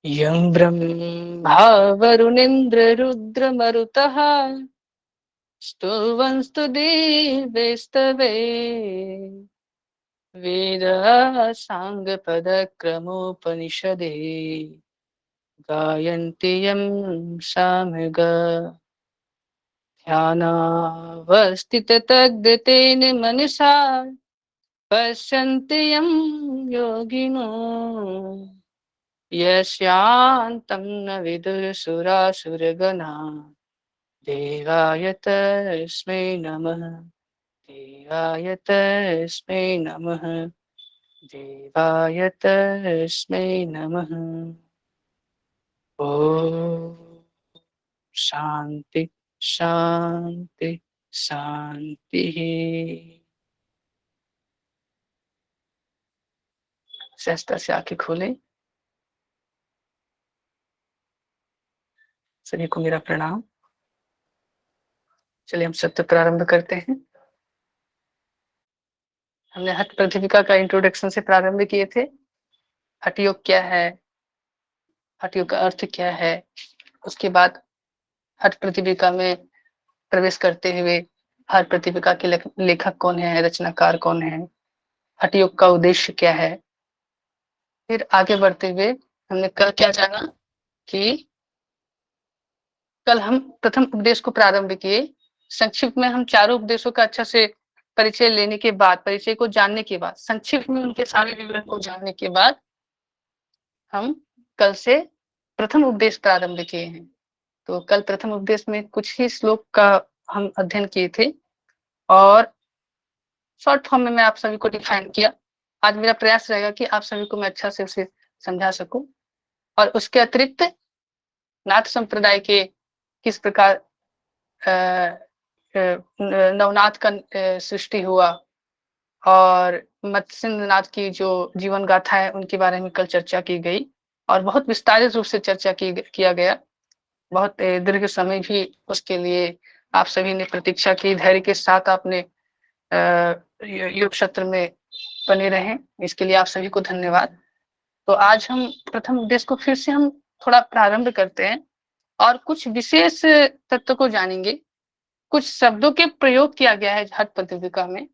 यं ब्रह्मा वरुणेन्द्ररुद्रमरुतः स्तुवंस्तु दिव्यैस्तवे वेदाः साङ्गपदक्रमोपनिषदे गायन्ति यं सामगा ध्यानावस्थिततद्गतेन मनसा पश्यन्ति यं योगिनो यस्यान्तं न विदुरसुरासुरगणा देवाय तस्मै नमः देवाय तस्मै नमः देवाय तस्मै नमः। ॐ शान्ति शान्ति शान्तिः। सहजता से आंखें खोलें। सभी को मेरा प्रणाम। चलिए हम सत्य प्रारंभ करते हैं। हमने हठ प्रतिभिका का इंट्रोडक्शन से प्रारंभ किए थे। हठ योग क्या है, हठ योग का अर्थ क्या है, उसके बाद हठ प्रतिभिका में प्रवेश करते हुए हर प्रतिभिका के लेखक कौन है, रचनाकार कौन है, हठ योग का उद्देश्य क्या है। फिर आगे बढ़ते हुए हमने कल क्या जाना कि कल हम प्रथम उपदेश को प्रारंभ किए। संक्षिप्त में हम चारों उपदेशों का अच्छा से परिचय लेने के बाद, परिचय को जानने के बाद, संक्षिप्त में उनके सारे विवरण को जानने के बाद हम कल से प्रथम उपदेश प्रारंभ किए हैं। तो कल प्रथम उपदेश में कुछ ही श्लोक का हम अध्ययन किए थे और शॉर्ट फॉर्म में मैं आप सभी को डिफाइन किया। आज मेरा प्रयास रहेगा कि आप सभी को मैं अच्छा से उसे समझा सकूं और उसके अतिरिक्त नाथ संप्रदाय के किस प्रकार नवनाथ का सृष्टि हुआ और मत्स्येंद्र नाथ की जो जीवन गाथा है उनके बारे में कल चर्चा की गई और बहुत विस्तारित रूप से चर्चा किया गया। बहुत दीर्घ समय भी उसके लिए आप सभी ने प्रतीक्षा की, धैर्य के साथ आपने योग सत्र में बने रहे, इसके लिए आप सभी को धन्यवाद। तो आज हम प्रथम उपदेश को फिर से हम थोड़ा प्रारंभ करते हैं और कुछ विशेष तत्व को जानेंगे। कुछ शब्दों के प्रयोग किया गया है हठ प्रतिभिका में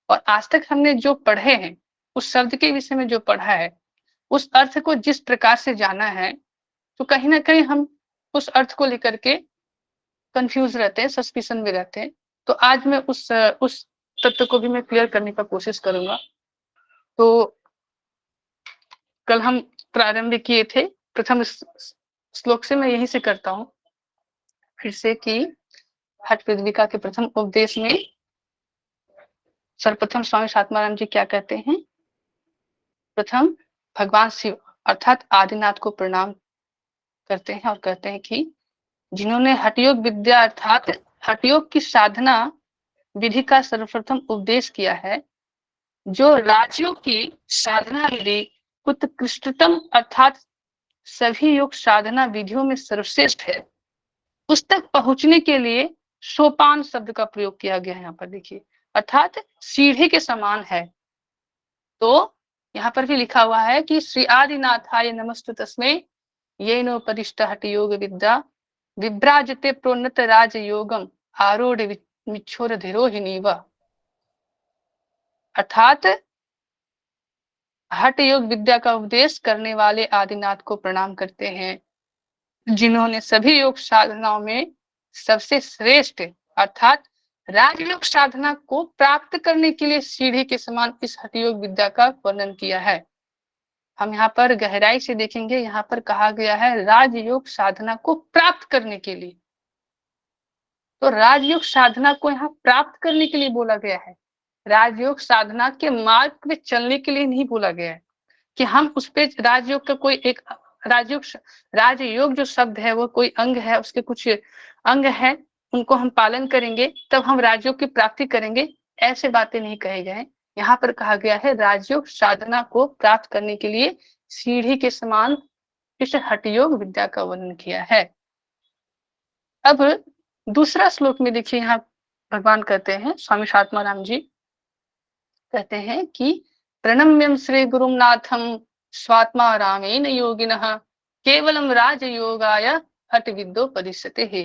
और आज तक हमने जो पढ़े हैं उस शब्द के विषय में जो पढ़ा है उस अर्थ को जिस प्रकार से जाना है तो कहीं ना कहीं हम उस अर्थ को लेकर के कंफ्यूज रहते हैं, सस्पिशन में रहते हैं। तो आज मैं उस तत्व को भी मैं क्लियर करने का कोशिश करूंगा। तो कल हम प्रारंभ किए थे प्रथम श्लोक से, मैं यहीं से करता हूं फिर से कि हठ प्रतिभिका के प्रथम उपदेश में सर्वप्रथम स्वामी शात्माराम जी क्या कहते हैं। प्रथम भगवान शिव अर्थात आदिनाथ को प्रणाम करते हैं और कहते हैं कि जिन्होंने हठयोग विद्या अर्थात हठयोग की साधना विधि का सर्वप्रथम उपदेश किया है, जो राजयोग की साधना विधि उत्कृष्टतम अर्थात सभी योग साधना विधियों में सर्वश्रेष्ठ है, उस तक पहुंचने के लिए सोपान शब्द का प्रयोग किया गया है। यहाँ पर देखिए अर्थात सीढ़ी के समान है। तो यहाँ पर भी लिखा हुआ है कि श्री आदिनाथाय नमस्तु तस्मै येनो परिष्ट हठ योग विद्या विभ्राजते प्रोन्नत राज योगम आरूढ़ मिच्छोर धिरोहिनीव। अर्थात हठ योग विद्या का उपदेश करने वाले आदिनाथ को प्रणाम करते हैं, जिन्होंने सभी योग साधनाओं में सबसे श्रेष्ठ अर्थात राजयोग साधना को प्राप्त करने के लिए सीढ़ी के समान इस हठ योग विद्या का वर्णन किया है। हम यहाँ पर गहराई से देखेंगे, यहाँ पर कहा गया है राजयोग साधना को प्राप्त करने के लिए। तो राजयोग साधना को यहाँ प्राप्त करने के लिए बोला गया है, राजयोग साधना के मार्ग पे चलने के लिए नहीं बोला गया है कि हम उस पे राजयोग का कोई एक राजयोग जो शब्द है वो कोई अंग है, उसके कुछ अंग है उनको हम पालन करेंगे तब हम राजयोग की प्राप्ति करेंगे, ऐसे बातें नहीं कहे गए। यहाँ पर कहा गया है राजयोग साधना को प्राप्त करने के लिए सीढ़ी के समान इस हठ योग विद्या का वर्णन किया है। अब दूसरा श्लोक में देखिए, यहाँ भगवान कहते हैं, स्वामी शात्माराम जी कहते हैं कि प्रणम्यम श्री गुरुनाथम स्वात्मा रामेन योगिनः केवलम राजयोगाय हठ विद्यो परिष्यते है।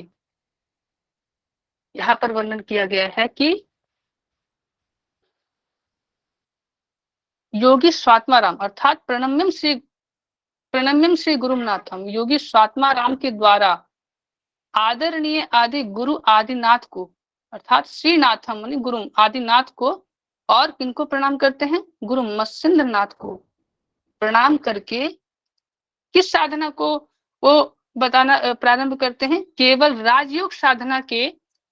यहाँ पर वर्णन किया गया है कि योगी स्वात्माराम अर्थात प्रणम्यम श्री गुरुनाथम, योगी स्वात्माराम के द्वारा आदरणीय आदि गुरु आदिनाथ को अर्थात श्रीनाथम मानी गुरु आदिनाथ को, और किनको प्रणाम करते हैं? गुरु मत्स्येंद्र नाथ को प्रणाम करके किस साधना को वो बताना प्रारंभ करते हैं? केवल राजयोग साधना के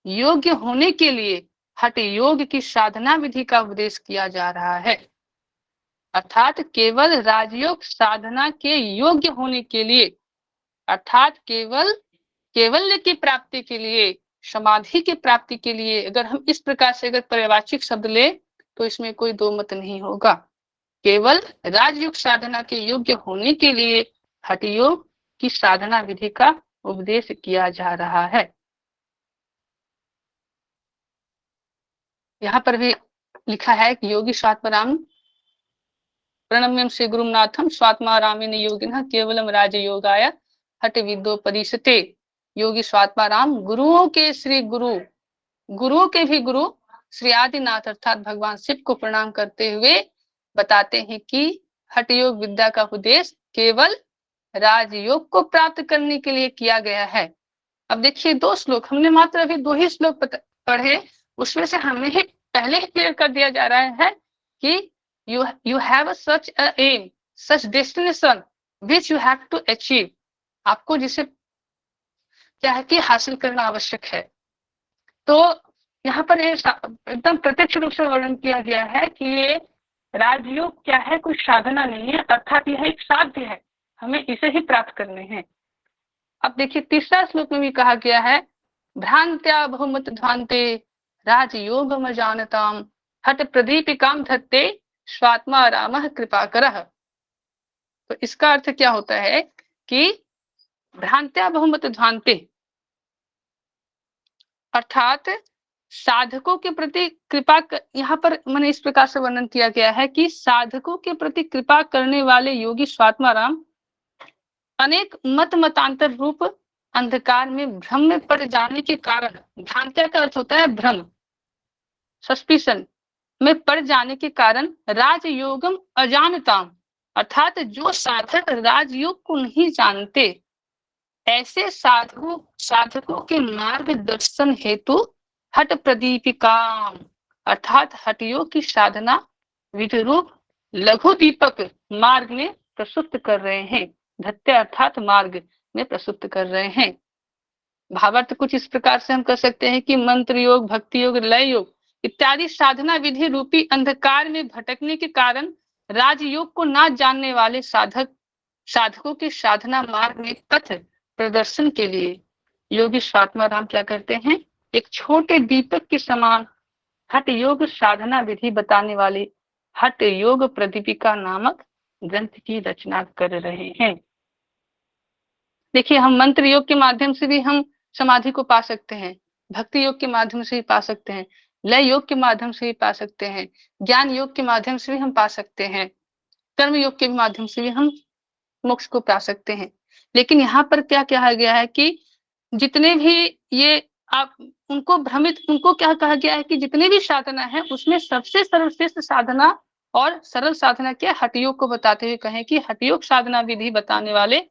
योग्य होने के लिए हठ योग की साधना विधि का उपदेश किया जा रहा है। अर्थात केवल राजयोग साधना के योग्य होने के लिए, अर्थात केवल कैवल्य की प्राप्ति के लिए, समाधि की प्राप्ति के लिए, अगर हम इस प्रकार से अगर पर्यवाचिक शब्द ले तो इसमें कोई दो मत नहीं होगा। केवल राजयोग साधना के योग्य होने के लिए हठ योग की साधना विधि का उपदेश किया जा रहा है। यहाँ पर भी लिखा है कि योगी स्वात्मराम प्रणम्यम श्री गुरुनाथम स्वात्मारामेन योगिनः केवलम राजयोगाय हठ विद्यो परिष्यते। योगी स्वात्माराम गुरुओं के श्री गुरु, गुरुओं के भी गुरु श्री आदिनाथ अर्थात भगवान शिव को प्रणाम करते हुए बताते हैं कि हठ योग विद्या का उपदेश केवल राजयोग को प्राप्त करने के लिए किया गया है। अब देखिए 2 श्लोक हमने मात्र अभी 2 ही श्लोक पढ़े, उसमें से हमें ही पहले ही क्लियर कर दिया जा रहा है कि you have such a aim, such destination which you have to achieve, आपको जिसे क्या है कि हासिल करना आवश्यक है। तो यहाँ पर एकदम प्रत्यक्ष रूप से वर्णन किया गया है कि ये राजयोग क्या है, कोई साधना नहीं है, अर्थात यह एक साध्य है, हमें इसे ही प्राप्त करने हैं। अब देखिए 3रा श्लोक में भी कहा गया है भ्रांत्या बहुमत ध्वान्ते राजयोगम जानताम हठ प्रदीपिकाम धत्ते स्वात्मा रामः कृपाकरः। तो इसका अर्थ क्या होता है कि भ्रांत्या बहुमत ध्वान्ते अर्थात साधकों के प्रति कृपा, यहाँ पर मैंने इस प्रकार से वर्णन किया गया है कि साधकों के प्रति कृपा करने वाले योगी स्वात्माराम अनेक मतांतर रूप अंधकार में भ्रम में पड़ जाने के कारण, भ्रांत्या का अर्थ होता है भ्रम, सस्पिशन में पड़ जाने के कारण राजयोगम अजानताम अर्थात जो साधक राजयोग को नहीं जानते ऐसे साधकों के मार्गदर्शन हेतु हठ प्रदीपिकाम अर्थात हठ योग की साधना विधि रूप लघु दीपक मार्ग में प्रस्तुत कर रहे हैं। धत्ते अर्थात मार्ग में प्रस्तुत कर रहे हैं। भावार्थ कुछ इस प्रकार से हम कर सकते हैं कि मंत्र योग, भक्ति योग, लय योग इत्यादि साधना विधि रूपी अंधकार में भटकने के कारण राजयोग को ना जानने वाले साधकों के साधना मार्ग में पथ प्रदर्शन के लिए योगी स्वात्माराम क्या करते हैं? एक छोटे दीपक के समान हठ योग साधना विधि बताने वाले हठ योग प्रदीपिका नामक ग्रंथ की रचना कर रहे हैं। देखिए हम मंत्र योग के माध्यम से भी हम समाधि को पा सकते हैं, भक्ति योग के माध्यम से भी पा सकते हैं, लय योग के माध्यम से भी पा सकते हैं, ज्ञान योग के माध्यम से भी हम पा सकते हैं, कर्म योग के माध्यम से भी हम मोक्ष को पा सकते हैं। लेकिन यहाँ पर क्या कहा गया है कि जितने भी ये आप उनको क्या कहा गया है कि जितने भी साधना है उसमें सबसे सर्वश्रेष्ठ साधना और सरल साधना क्या हठ योग को बताते हुए कहें कि हठ योग साधना विधि बताने वाले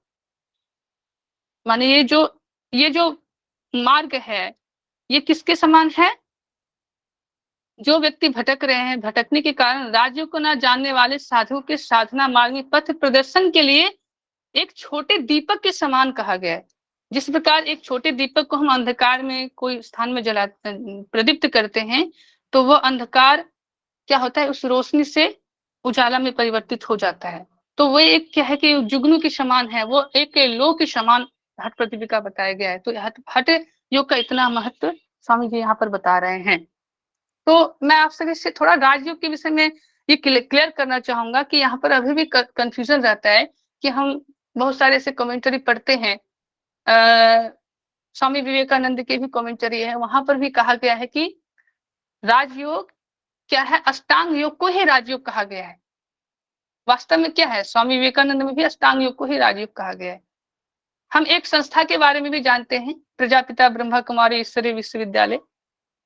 माने ये जो मार्ग है ये किसके समान है? जो व्यक्ति भटक रहे हैं, भटकने के कारण राज्यों को ना जानने वाले साधुओं के साधना मार्ग में पथ प्रदर्शन के लिए एक छोटे दीपक के समान कहा गया है। जिस प्रकार एक छोटे दीपक को हम अंधकार में कोई स्थान में प्रदीप्त करते हैं तो वो अंधकार क्या होता है उस रोशनी से उजाला में परिवर्तित हो जाता है। तो वो एक क्या है कि जुगनू के समान है, वो एक लो के समान हठ प्रदीपिका बताया गया है। तो हठ योग का इतना महत्व स्वामी जी यहाँ पर बता रहे हैं। तो मैं आप सभी से थोड़ा राजयोग के विषय में ये क्लियर करना चाहूंगा कि यहाँ पर अभी भी कंफ्यूजन रहता है कि हम बहुत सारे ऐसे कमेंटरी पढ़ते हैं, स्वामी विवेकानंद के भी कमेंटरी है, वहां पर भी कहा गया है कि राजयोग क्या है, अष्टांग योग को ही राजयोग कहा गया है। वास्तव में क्या है, स्वामी विवेकानंद में भी अष्टांग योग को ही राजयोग कहा गया है। हम एक संस्था के बारे में भी जानते हैं, प्रजापिता ब्रह्मा कुमारी ईश्वरीय विश्वविद्यालय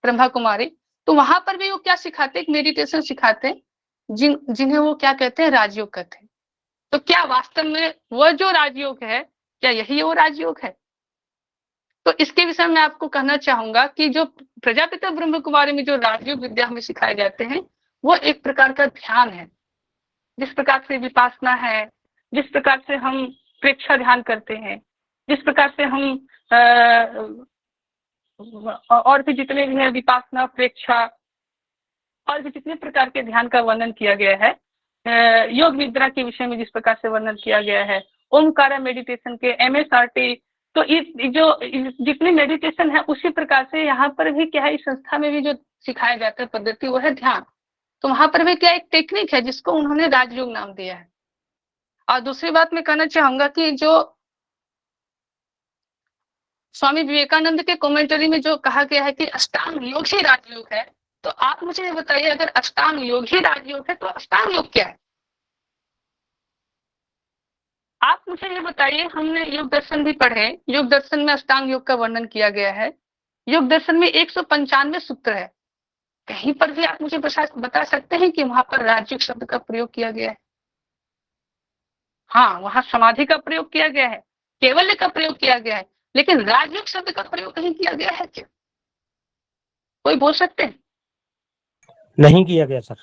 ब्रह्मा कुमारी। तो वहां पर भी वो क्या सिखाते हैं, मेडिटेशन सिखाते हैं, जिन्हें वो क्या कहते हैं, राजयोग कहते हैं। तो क्या वास्तव में वो जो राजयोग है, क्या यही वो राजयोग है? तो इसके विषय में आपको कहना चाहूंगा कि जो प्रजापिता ब्रह्म कुमारी में जो राजयोग विद्या हमें सिखाए जाते हैं, वो एक प्रकार का ध्यान है। जिस प्रकार से विपासना है, जिस प्रकार से हम प्रेक्षा ध्यान करते हैं, जिस प्रकार से हम और भी जितने भी है विपासना, प्रेक्षा और भी जितने प्रकार के ध्यान का वर्णन किया गया है, योग निद्रा के विषय में जिस प्रकार से वर्णन किया गया है, ओमकारा मेडिटेशन के, MSRT, तो इस जो जितनी मेडिटेशन है उसी प्रकार से यहाँ पर भी क्या है, इस संस्था में भी जो सिखाया जाता है पद्धति वो है ध्यान। तो वहां पर भी क्या एक टेक्निक है जिसको उन्होंने राजयोग नाम दिया है। और दूसरी बात मैं कहना चाहूंगा कि जो स्वामी विवेकानंद के कमेंटरी में जो कहा गया है कि अष्टांग योग ही राजयोग है, तो आप मुझे ये बताइए, अगर अष्टांग योग ही राजयोग है तो अष्टांग योग क्या है? आप मुझे ये बताइए, हमने योग दर्शन भी पढ़े, योग दर्शन में अष्टांग योग का वर्णन किया गया है। योग दर्शन में 195 सूत्र है, कहीं पर भी आप मुझे बता सकते हैं कि वहां पर राजयोग शब्द का प्रयोग किया गया है? हाँ, वहां समाधि का प्रयोग किया गया है, केवल्य का प्रयोग किया गया है, लेकिन राजयोग शब्द का प्रयोग कहीं किया गया है क्या? कोई बोल सकते हैं? नहीं किया गया सर।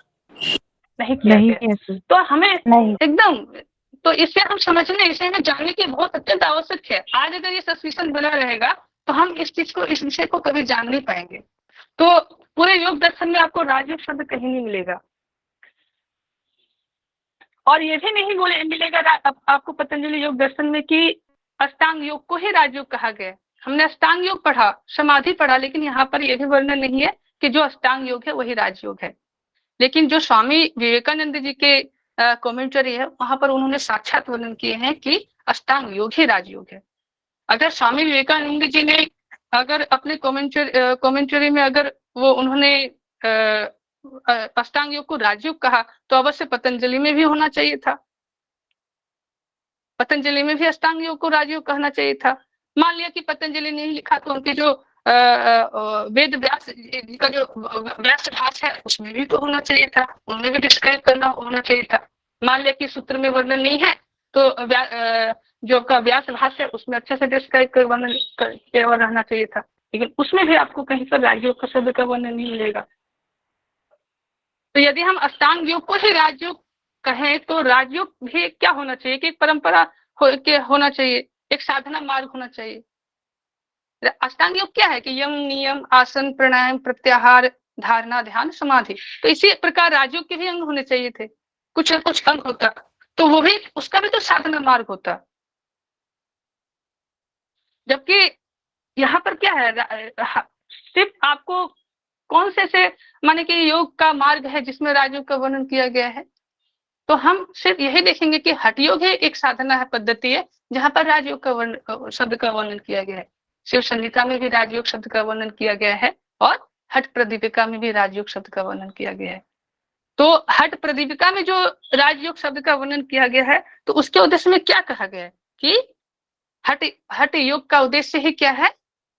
नहीं किया गया। तो हमें एकदम, तो इसे हम समझने, इसे हमें जानने की बहुत अत्यंत आवश्यक है। आज अगर ये सस्पिशन बना रहेगा तो हम इस चीज को, इस विषय को कभी जान नहीं पाएंगे। तो पूरे योग दर्शन में आपको राजयोग शब्द कहीं नहीं मिलेगा, और ये भी नहीं बोले मिलेगा आपको पतंजलि योग दर्शन में कि अष्टांग योग को ही राजयोग कहा गया। हमने अष्टांग योग पढ़ा, समाधि पढ़ा, लेकिन यहाँ पर यह भी वर्णन नहीं है कि जो अष्टांग योग है वही राजयोग है। लेकिन जो स्वामी विवेकानंद जी के कमेंटरी है, वहां पर उन्होंने साक्षात वर्णन किए हैं कि अष्टांग योग ही राजयोग है। अगर स्वामी विवेकानंद जी ने अगर अपने कमेंटरी में अगर वो उन्होंने अष्टांग योग को राजयोग कहा, तो अवश्य पतंजलि में भी होना चाहिए था, पतंजलि में भी अष्टांग योग को राजयोग कहना चाहिए था। मान लिया कि पतंजलि ने लिखा, तो उनके जो वेद व्यास का जो व्यास भाष है उसमें भी तो होना चाहिए था, उन्हें भी डिस्क्राइब करना होना चाहिए था। मान लिया कि सूत्र में वर्णन नहीं है, तो जो का व्यास भाष है उसमें अच्छे से डिस्क्राइब कर वर्णन केवल रहना चाहिए था, लेकिन उसमें भी आपको कहीं पर राजयोग का शब्द का वर्णन नहीं मिलेगा। तो यदि हम अष्टांग योग को ही राजयोग कहें, तो राजयोग भी क्या होना चाहिए कि एक परंपरा होना चाहिए, एक साधना मार्ग होना चाहिए। अष्टांग योग क्या है कि यम, नियम, आसन, प्राणायाम, प्रत्याहार, धारणा, ध्यान, समाधि। तो इसी प्रकार राजयोग के भी अंग होने चाहिए थे, कुछ न कुछ अंग होता, तो वो भी, उसका भी तो साधना मार्ग होता। जबकि यहाँ पर क्या है, सिर्फ आपको कौन से माने कि योग का मार्ग है जिसमें राजयोग का वर्णन किया गया है, तो हम सिर्फ यही देखेंगे कि हठ योग है, एक साधना है, पद्धति है, जहां पर राजयोग का शब्द का वर्णन किया गया है। शिव संहिता में भी राजयोग शब्द का वर्णन किया गया है, और हठ प्रदीपिका में भी राजयोग शब्द का वर्णन किया गया है। तो हठ प्रदीपिका में जो राजयोग शब्द का वर्णन किया गया है, तो उसके उद्देश्य में क्या कहा गया है कि हठ योग का उद्देश्य ही क्या है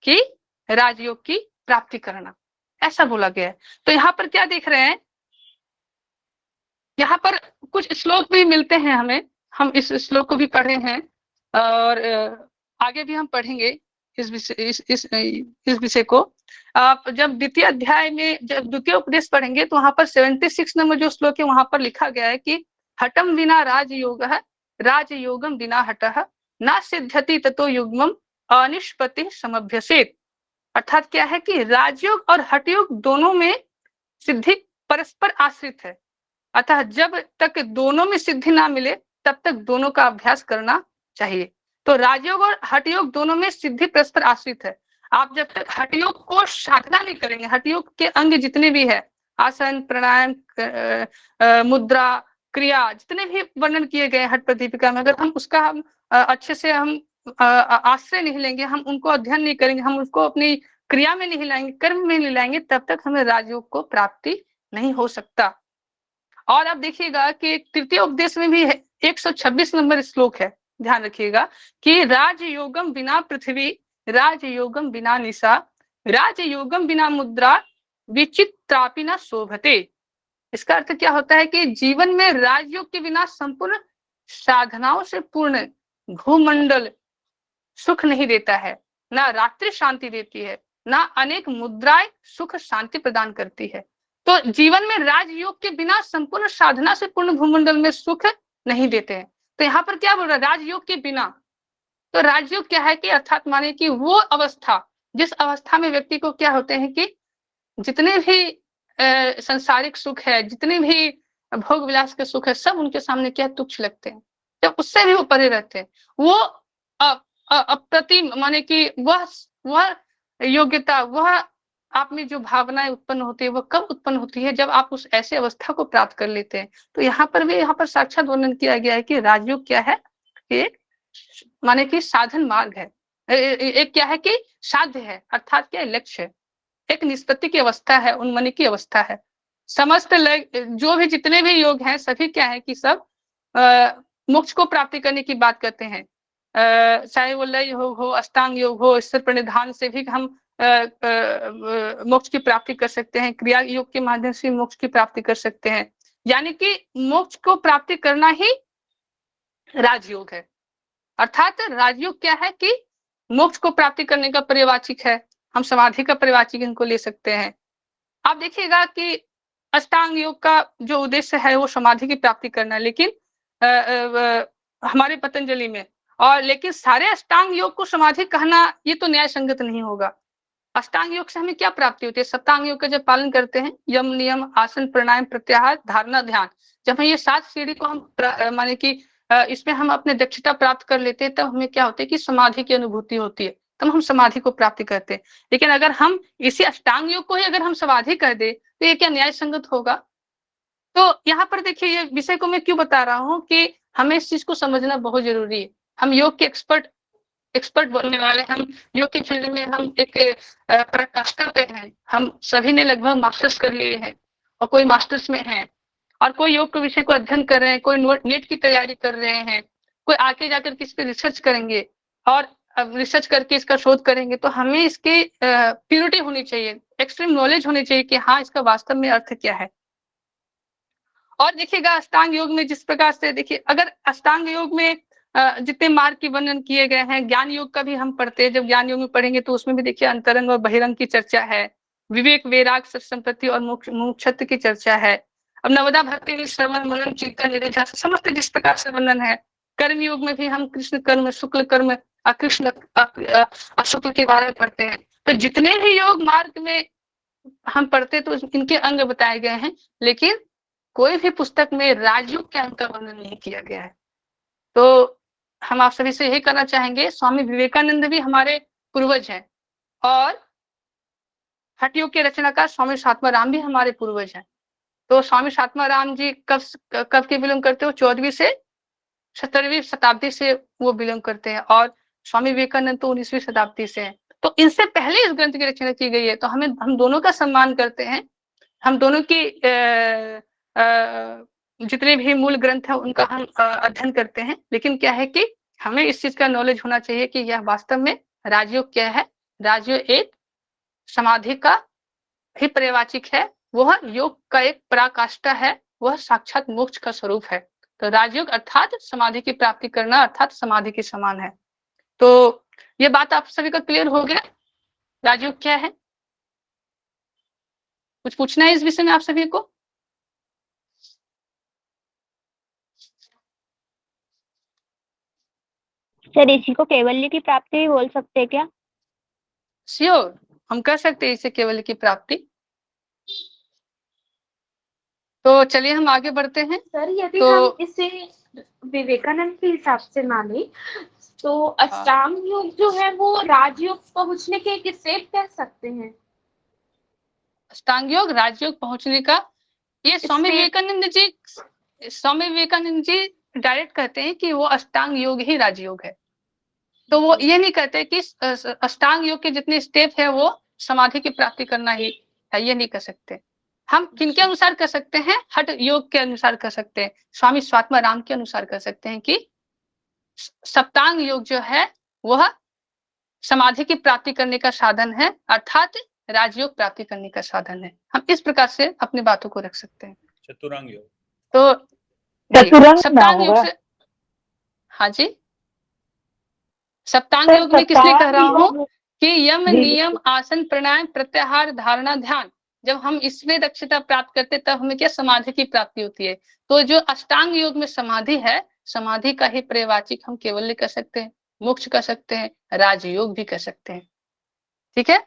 कि राजयोग की प्राप्ति करना, ऐसा बोला गया है। तो यहाँ पर क्या देख रहे हैं, यहाँ पर कुछ श्लोक भी मिलते हैं हमें, हम इस श्लोक को भी पढ़े हैं, और आगे भी हम पढ़ेंगे इस विषय को। आप जब द्वितीय अध्याय में, जब द्वितीय उपदेश पढ़ेंगे, तो वहां पर 76 नंबर जो श्लोक है वहां पर लिखा गया है कि हठम विना राजयोगः, राजयोगम विना हठः, न सिद्ध्यति ततो युग्मम अनिष्पत्ति समभ्यसेत। अर्थात क्या है कि राजयोग और हठयोग दोनों में सिद्धि परस्पर आश्रित है, अतः जब तक दोनों में सिद्धि ना मिले तब तक दोनों का अभ्यास करना चाहिए। तो राजयोग और हठयोग दोनों में सिद्धि परस्पर आश्रित है। आप जब तक हठयोग को साधना नहीं करेंगे, हठयोग के अंग जितने भी है, आसन, प्राणायाम, मुद्रा, क्रिया, जितने भी वर्णन किए गए हठ प्रदीपिका में, अगर हम उसका हम अच्छे से हम आश्रय नहीं लेंगे, हम उनको अध्ययन नहीं करेंगे, हम उसको अपनी क्रिया में नहीं लाएंगे, कर्म में नहीं लाएंगे, तब तक हमें राजयोग को प्राप्ति नहीं हो सकता। और आप देखिएगा कि तृतीय उपदेश में भी 126 नंबर श्लोक है, ध्यान रखिएगा कि राजयोगम बिना पृथ्वी, राजयोगम बिना निशा, राजयोगम बिना मुद्रा, विचित्रापि न शोभते। इसका अर्थ क्या होता है कि जीवन में राजयोग के बिना संपूर्ण साधनाओं से पूर्ण भूमंडल सुख नहीं देता है, ना रात्रि शांति देती है, ना अनेक मुद्राएं सुख शांति प्रदान करती है। तो जीवन में राजयोग के बिना संपूर्ण साधना से पूर्ण भूमंडल में सुख नहीं देते हैं। तो यहाँ पर क्या बोल रहा है, राजयोग के बिना। तो राजयोग क्या है कि अर्थात माने कि वो अवस्था, जिस अवस्था में व्यक्ति को क्या होते हैं कि जितने भी संसारिक सुख है, जितने भी भोग विलास के सुख है, सब उनके सामने क्या तुच्छ लगते हैं, जब उससे भी वो परे रहते हैं। वो अप्रतिम माने कि वह योग्यता, वह आप में जो भावनाएं उत्पन्न होती है, वो कब उत्पन्न होती है, जब आप उस ऐसे अवस्था को प्राप्त कर लेते हैं। तो यहाँ पर भी, यहाँ पर साक्षात वर्णन किया गया है कि राजयोग क्या है, एक माने कि साधन मार्ग है, एक क्या है कि साध्य है, अर्थात क्या लक्ष्य है, एक निष्पत्ति की अवस्था है, उन्मनी की अवस्था है। समस्त जो भी जितने भी योग हैं, सभी क्या है कि सब मोक्ष को प्राप्ति करने की बात करते हैं। चाहे वो लय योग हो, अष्टांग योग हो, ईश्वर प्रणिधान से भी हम मोक्ष की प्राप्ति कर सकते हैं, क्रिया योग के माध्यम से मोक्ष की प्राप्ति कर सकते हैं। यानी कि मोक्ष को प्राप्ति करना ही राजयोग है। अर्थात राजयोग क्या है कि मोक्ष को प्राप्ति करने का पर्यवाचिक है। हम समाधि का पर्यवाचिक इनको ले सकते हैं। आप देखिएगा कि अष्टांग योग का जो उद्देश्य है वो समाधि की प्राप्ति करना है, लेकिन हमारे पतंजलि में, और लेकिन सारे अष्टांग योग को समाधि कहना ये तो न्याय संगत नहीं होगा। अष्टांग योग से हमें क्या प्राप्ति होती है, सप्तांग योग का जब पालन करते हैं, यम नियम आसन प्राणायाम प्रत्याहार धारणा ध्यान, जब हम ये 7 सीढ़ी को हम माने कि इसमें हम अपने दक्षता प्राप्त कर लेते हैं, तब हमें क्या होता है कि समाधि की अनुभूति होती है, तब हम समाधि को प्राप्ति करते हैं। लेकिन अगर हम इसी अष्टांग योग को ही अगर हम समाधि कर दे तो ये क्या न्याय संगत होगा। तो यहाँ पर देखिए, ये विषय को मैं क्यों बता रहा हूँ कि हमें इस चीज को समझना बहुत जरूरी है। हम योग के एक्सपर्ट बनने वाले, हम योग के फील्ड में हम एक पराकाष्ठा पे हैं। हम सभी ने लगभग मास्टर्स कर लिए हैं, और कोई मास्टर्स में है, और कोई योग के विषय को अध्ययन कर रहे हैं, कोई नेट की तैयारी कर रहे हैं, कोई आगे जाकर किस पे रिसर्च करेंगे, और रिसर्च करके इसका शोध करेंगे। तो हमें इसकी प्योरिटी होनी चाहिए, एक्सट्रीम नॉलेज होनी चाहिए कि हाँ, इसका वास्तव में अर्थ क्या है। और देखिएगा अष्टांग योग में जिस प्रकार से, देखिए अगर अष्टांग योग में जितने मार्ग के वर्णन किए गए हैं, ज्ञान योग का भी हम पढ़ते हैं, जब ज्ञान योग में पढ़ेंगे तो उसमें भी देखिए अंतरंग और बहिरंग की चर्चा है, विवेक वैराग संपत्ति और मोक्षत्व की चर्चा है। अब नवदा भक्ति में श्रवण मनन कीर्तन निधिध्यासन समस्त जिस प्रकार से वर्णन है। कर्म योग में भी हम कृष्ण कर्म, शुक्ल कर्म, अकृष्ण अशुक्ल के बारे में पढ़ते हैं। तो जितने भी योग मार्ग में हम पढ़ते तो इनके अंग बताए गए हैं, लेकिन कोई भी पुस्तक में राजयोग के अंग का वर्णन नहीं किया गया है। तो हम आप सभी से यही करना चाहेंगे, स्वामी विवेकानंद भी हमारे पूर्वज हैं, और हठ योग के रचनाकार स्वामी शात्माराम भी हमारे पूर्वज हैं। तो स्वामी शात्माराम जी कब के बिलोंग करते हो, 14वीं से 17वीं शताब्दी से वो बिलोंग करते हैं, और स्वामी विवेकानंद तो 19वीं शताब्दी से हैं। तो इनसे पहले इस ग्रंथ की रचना की गई है। तो हम दोनों का सम्मान करते हैं, हम दोनों की जितने भी मूल ग्रंथ है उनका हम अध्ययन करते हैं। लेकिन क्या है कि हमें इस चीज का नॉलेज होना चाहिए कि यह वास्तव में राजयोग क्या है। राजयोग एक समाधि का ही पर्यवाचिक है, वह योग का एक पराकाष्ठा है, वह साक्षात मोक्ष का स्वरूप है। तो राजयोग अर्थात समाधि की प्राप्ति करना, अर्थात समाधि के समान है। तो ये बात आप सभी का क्लियर हो गया, राजयोग क्या है। कुछ पूछना है इस विषय में आप सभी को? सर इसी को कैवल्य की प्राप्ति भी बोल सकते हैं क्या? श्योर, हम कर सकते हैं इसे केवल की प्राप्ति। तो चलिए हम आगे बढ़ते हैं। सर यदि तो हम इसे विवेकानंद के हिसाब से माने तो अष्टांग योग जो है वो राजयोग पहुंचने के एक स्टेप कह सकते हैं। अष्टांग योग राजयोग पहुंचने का, ये स्वामी विवेकानंद जी डायरेक्ट कहते हैं कि वो अष्टांग योग ही राजयोग है। तो वो ये नहीं कहते कि अष्टांग योग के जितने स्टेप है वो समाधि की प्राप्ति करना ही है, ये नहीं कर सकते। हम किनके अनुसार कर सकते हैं, हठ योग के अनुसार कर सकते हैं, स्वामी स्वात्माराम के अनुसार कर सकते हैं कि सप्तांग योग जो है वह समाधि की प्राप्ति करने का साधन है, अर्थात राजयोग प्राप्ति करने का साधन है। हम इस प्रकार से अपनी बातों को रख सकते हैं। चतुरंग योग, तो चतुरंग सप्तांग योग से, हाँ जी, सप्तांग योग में किस लिए कह रहा हूं कि यम नियम आसन प्राणायाम प्रत्याहार धारणा ध्यान, जब हम इसमें दक्षता प्राप्त करते तब हमें क्या समाधि की प्राप्ति होती है। तो जो अष्टांग योग में समाधि है, समाधि का ही पर्यवाचिक हम केवल्य कर सकते हैं, मोक्ष कर सकते हैं, राजयोग भी कर सकते हैं। ठीक है,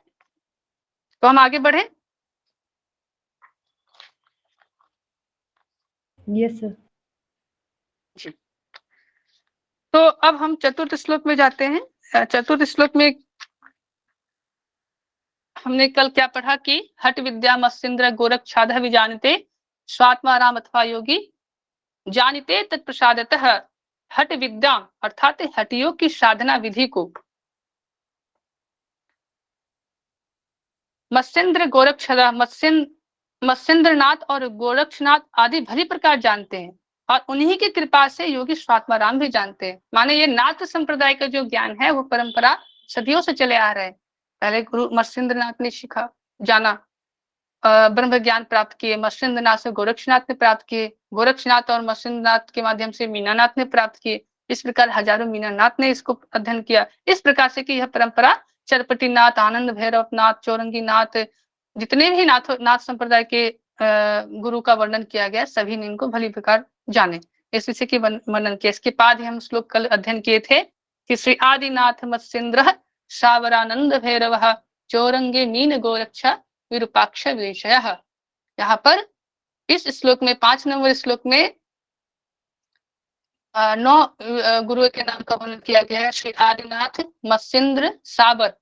तो हम आगे बढ़े। Yes sir. तो अब हम चतुर्थ श्लोक में जाते हैं। चतुर्थ श्लोक में हमने कल क्या पढ़ा कि हट विद्या मत्स्येन्द्र गोरक्षाद विजानते स्वात्माराम अथवा योगी जानते तत्प्रसादतः। हट विद्या अर्थात हठ योग की साधना विधि को मत्स्येन्द्र गोरक्षाद मत्स्येन्द्रनाथ और गोरक्षनाथ आदि भली प्रकार जानते हैं, और उन्हीं की कृपा से योगी स्वात्माराम भी जानते हैं। माने ये नाथ संप्रदाय का जो ज्ञान है वो परंपरा सदियों से चले आ रहे हैं। पहले गुरु मत्स्येन्द्रनाथ ने सीखा, जाना, ब्रह्म ज्ञान प्राप्त किए, मत्स्येन्द्रनाथ से गोरक्षनाथ ने प्राप्त किए, गोरक्षनाथ और मत्स्येन्द्रनाथ के माध्यम से मीनानाथ ने प्राप्त किए। इस प्रकार हजारों मीनानाथ ने इसको अध्ययन किया। इस प्रकार से कि यह परंपरा चरपटीनाथ, आनंद भैरवनाथ, चौरंगीनाथ, जितने भी नाथ संप्रदाय के गुरु का वर्णन किया गया, सभी ने इनको भली प्रकार जाने। इस विषय की वर्णन किया। इसके बाद ही हम श्लोक कल अध्ययन किए थे कि श्री आदिनाथ मत्स्येन्द्र सावरानंद भैरव चौरंगे मीन गोरक्ष विरूपाक्ष विषय। यहाँ पर इस श्लोक में 5 नंबर श्लोक में 9 गुरुओं के नाम का वर्णन किया गया है। श्री आदिनाथ, मत्स्येन्द्र, साबर,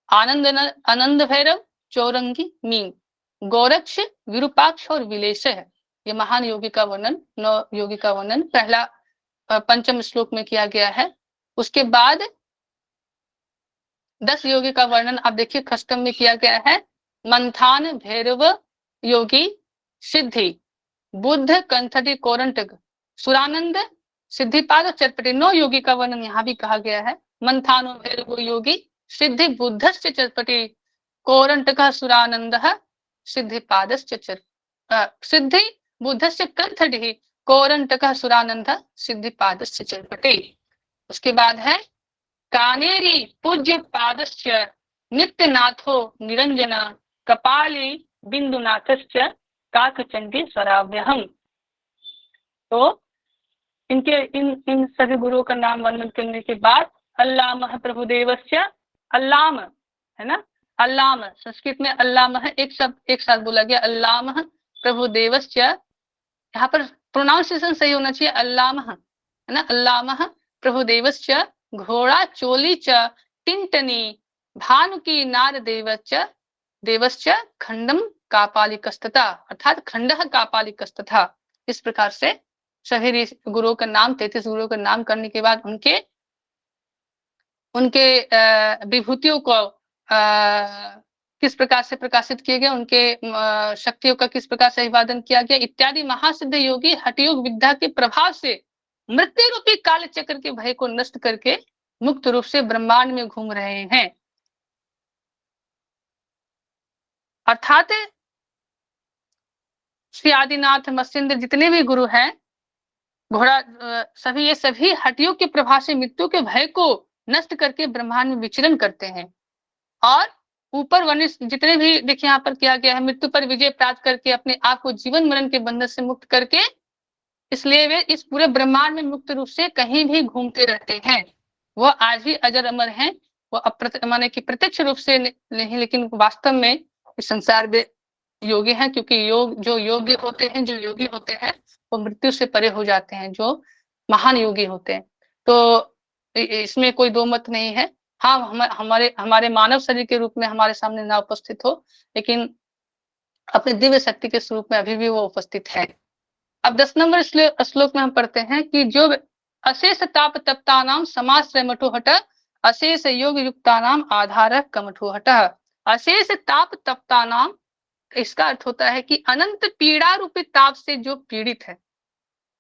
आनंद भैरव, चौरंगी, मीन, गोरक्ष, विरूपाक्ष और विलेश है। ये महान योगी का वर्णन, 9 योगी का वर्णन पहला 5वें श्लोक में किया गया है। उसके बाद 10 योगी का वर्णन आप देखिए खष्टम में किया गया है। मंथान, भैरव योगी, सिद्धि, बुद्ध, कंथटी, कोरंटक, सुरानंद, सिद्धिपाद, चरपटी, 9 योगी का वर्णन यहाँ भी कहा गया है। मंथानो भैरव योगी, सिद्धि बुद्धस्य चरपटी, कोरंटक, सुरानंद, सिद्धिपादस्य सिद्धि बुद्धस्य कंथटी, कोरंटक, सुरानंद, सिद्धिपादस्य चरपटी। उसके बाद है कानेरी पूज्य पादस्य नित्यनाथो निरंजन, कपाली बिंदुनाथस्य काकचंडी स्वराभ्यहम। तो इनके इन सभी गुरुओं का नाम वर्णन करने के बाद अल्लामह प्रभुदेवस्य, अल्लाम है ना, अल्लाम संस्कृत में अल्लाम है, एक शब्द एक साथ बोला गया, अल्लामह प्रभुदेवस्य। यहाँ पर प्रोनाउंसिएशन सही होना चाहिए, अल्लामह है ना, अल्लामह प्रभुदेवस्य घोड़ा चोली च टिंटनी भानुकी नार देवश्च खंडम कापालिकस्तथा, अर्थात खंडः कापालिकस्तथा। इस प्रकार से सभी गुरुओं का नाम 33 गुरुओं का नाम करने के बाद उनके विभूतियों को किस प्रकार से प्रकाशित किए गए, उनके शक्तियों का किस प्रकार से अभिवादन किया गया इत्यादि महासिद्ध योगी हठयोग विद्या के प्रभाव से मृत्यु रूपी काल चक्र के भय को नष्ट करके मुक्त रूप से ब्रह्मांड में घूम रहे हैं। अर्थात श्री आदिनाथ, मत्स्येन्द्र, जितने भी गुरु हैं, घोड़ा, सभी ये सभी हठयोग के प्रभाव से मृत्यु के भय को नष्ट करके ब्रह्मांड में विचरण करते हैं। और ऊपर वर्णित जितने भी देखिए यहाँ पर किया गया है, मृत्यु पर विजय प्राप्त करके अपने आप को जीवन मरण के बंधन से मुक्त करके, इसलिए वे इस पूरे ब्रह्मांड में मुक्त रूप से कहीं भी घूमते रहते हैं। वो आज भी अजर अमर हैं। वो माने कि प्रत्यक्ष रूप से नहीं, लेकिन वास्तव में इस संसार में योगी हैं, क्योंकि जो योग्य होते हैं, जो योगी होते हैं, वो मृत्यु से परे हो जाते हैं, जो महान योगी होते हैं। तो इसमें कोई दो मत नहीं है। हाँ, हमारे मानव शरीर के रूप में हमारे सामने ना उपस्थित हो, लेकिन अपने दिव्य शक्ति के स्वरूप में अभी भी वो उपस्थित है। अब 10 नंबर श्लोक में हम पढ़ते हैं कि जो अशेष ताप तप्ता नाम समाश्रय मठो हट, अशेष योग युक्ता नाम आधार कमठो हट। अशेष ताप तप्ता नाम, इसका अर्थ होता है कि अनंत पीड़ा रूपी ताप से जो पीड़ित है,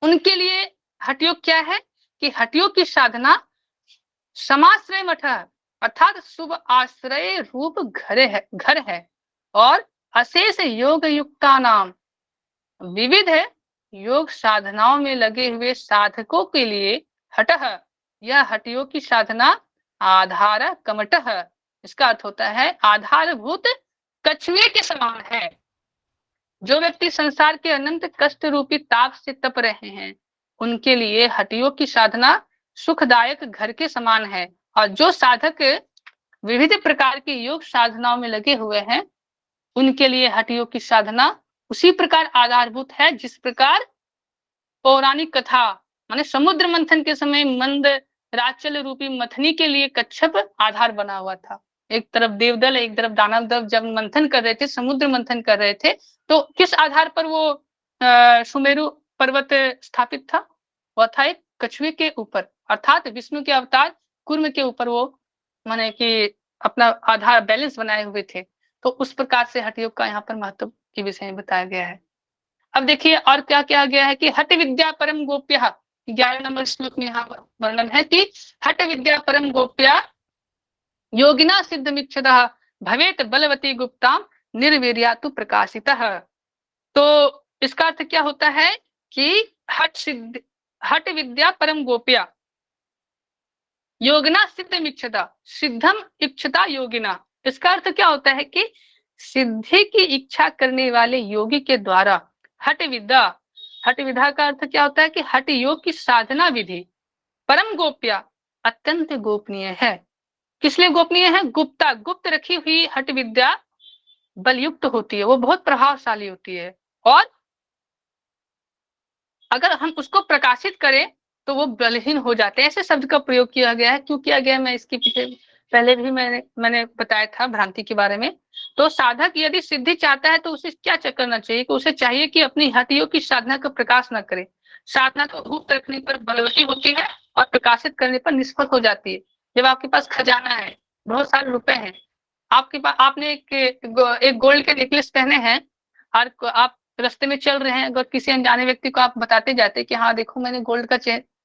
उनके लिए हठ योग क्या है कि हटियों की साधना समाश्रय मठ अर्थात शुभ आश्रय रूप घर है और अशेष योग युक्ता नाम विविध योग साधनाओं में लगे हुए साधकों के लिए हटः, यह हटियों की साधना आधार कमटः, इसका अर्थ होता है आधारभूत कछुए के समान है। जो व्यक्ति संसार के अनंत कष्ट रूपी ताप से तप रहे हैं उनके लिए हटियों की साधना सुखदायक घर के समान है, और जो साधक विविध प्रकार की योग साधनाओं में लगे हुए हैं उनके लिए हटियों की साधना उसी प्रकार आधारभूत है जिस प्रकार पौराणिक कथा माने समुद्र मंथन के समय मंद राचल रूपी मथनी के लिए कच्छप आधार बना हुआ था। एक तरफ देवदल एक तरफ दानव दल जब मंथन कर रहे थे, समुद्र मंथन कर रहे थे, तो किस आधार पर वो सुमेरु पर्वत स्थापित था? वह था एक कछुए के ऊपर, अर्थात विष्णु के अवतार कूर्म के ऊपर वो माने कि अपना आधार बैलेंस बनाए हुए थे। तो उस प्रकार से हठ योग का यहाँ पर महत्व के विषय में बताया गया है। अब देखिए और क्या क्या गया है कि हठ विद्या परम गोप्य, 11 नंबर श्लोक में यहाँ वर्णन है कि हठ विद्या परम गोप्या योगिना सिद्धमीक्षतः भवेत बलवती गुप्ता निर्वीर्यातु प्रकाशितः। तो इसका अर्थ क्या होता है कि हठ विद्या परम गोप्या योगिना सिद्धमीक्षता, सिद्धम इच्छता योगिना, इसका अर्थ क्या होता है कि सिद्धि की इच्छा करने वाले योगी के द्वारा हठ विद्या का अर्थ क्या होता है कि हठ योग की साधना विधि परम गोप्या अत्यंत गोपनीय है। किस लिए गोपनीय है? गुप्त रखी हुई हठ विद्या बलयुक्त होती है, वो बहुत प्रभावशाली होती है, और अगर हम उसको प्रकाशित करें तो वो बलहीन हो जाते हैं। ऐसे शब्द का प्रयोग किया गया है। क्यों किया गया मैं इसके पीछे पहले भी मैंने बताया था भ्रांति के बारे में। तो साधक यदि सिद्धि चाहता है तो उसे क्या करना चाहिए कि उसे चाहिए कि अपनी हठ योग की साधना का प्रकाश न करे। साधना को गुप्त रखने पर बलवती होती है और प्रकाशित करने पर निष्फल हो जाती है। जब आपके पास खजाना है, बहुत सारे रुपए हैं, आपके पास आपने एक गोल्ड के नेकलेस पहने हैं और आप रास्ते में चल रहे हैं, अगर किसी अनजाने व्यक्ति को आप बताते जाते कि हाँ देखो मैंने गोल्ड का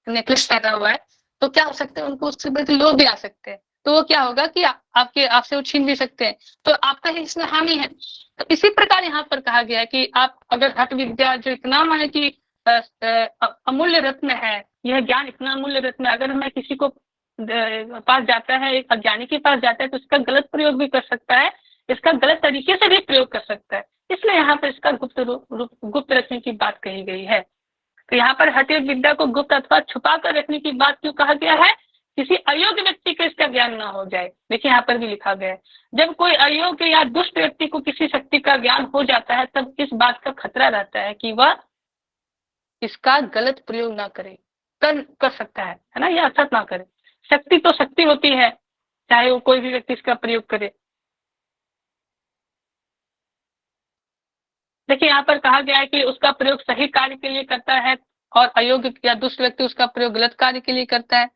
नेकलेस पहना हुआ है, तो क्या हो सकता है उनको उससे बड़े लोग भी आ सकते हैं। तो वो क्या होगा कि आपसे वो छीन भी सकते हैं, तो आपका ही इसमें हानि है। तो इसी प्रकार यहाँ पर कहा गया है कि आप अगर हठ विद्या जो इतना माने कि अमूल्य रत्न है, यह ज्ञान इतना अमूल्य रत्न है, अगर मैं किसी को पास जाता है, एक अज्ञानी के पास जाता है तो इसका गलत प्रयोग भी कर सकता है, इसका गलत तरीके से भी प्रयोग कर सकता है। इसलिए यहाँ पर इसका गुप्त रखने की बात कही गई है। तो यहाँ पर हठ योग विद्या को गुप्त अथवा छुपा कर रखने की बात क्यों कहा गया है? किसी अयोग्य व्यक्ति को इसका ज्ञान ना हो जाए। देखिए यहाँ पर भी लिखा गया है, जब कोई अयोग्य या दुष्ट व्यक्ति को किसी शक्ति का ज्ञान हो जाता है तब इस बात का खतरा रहता है कि वह इसका गलत प्रयोग ना करे, कर सकता है ना, या असत ना करे। शक्ति तो शक्ति होती है, चाहे वो कोई भी व्यक्ति इसका प्रयोग करे। देखिए यहाँ पर कहा गया है कि उसका प्रयोग सही कार्य के लिए करता है और अयोग्य या दुष्ट व्यक्ति उसका प्रयोग गलत कार्य के लिए करता है।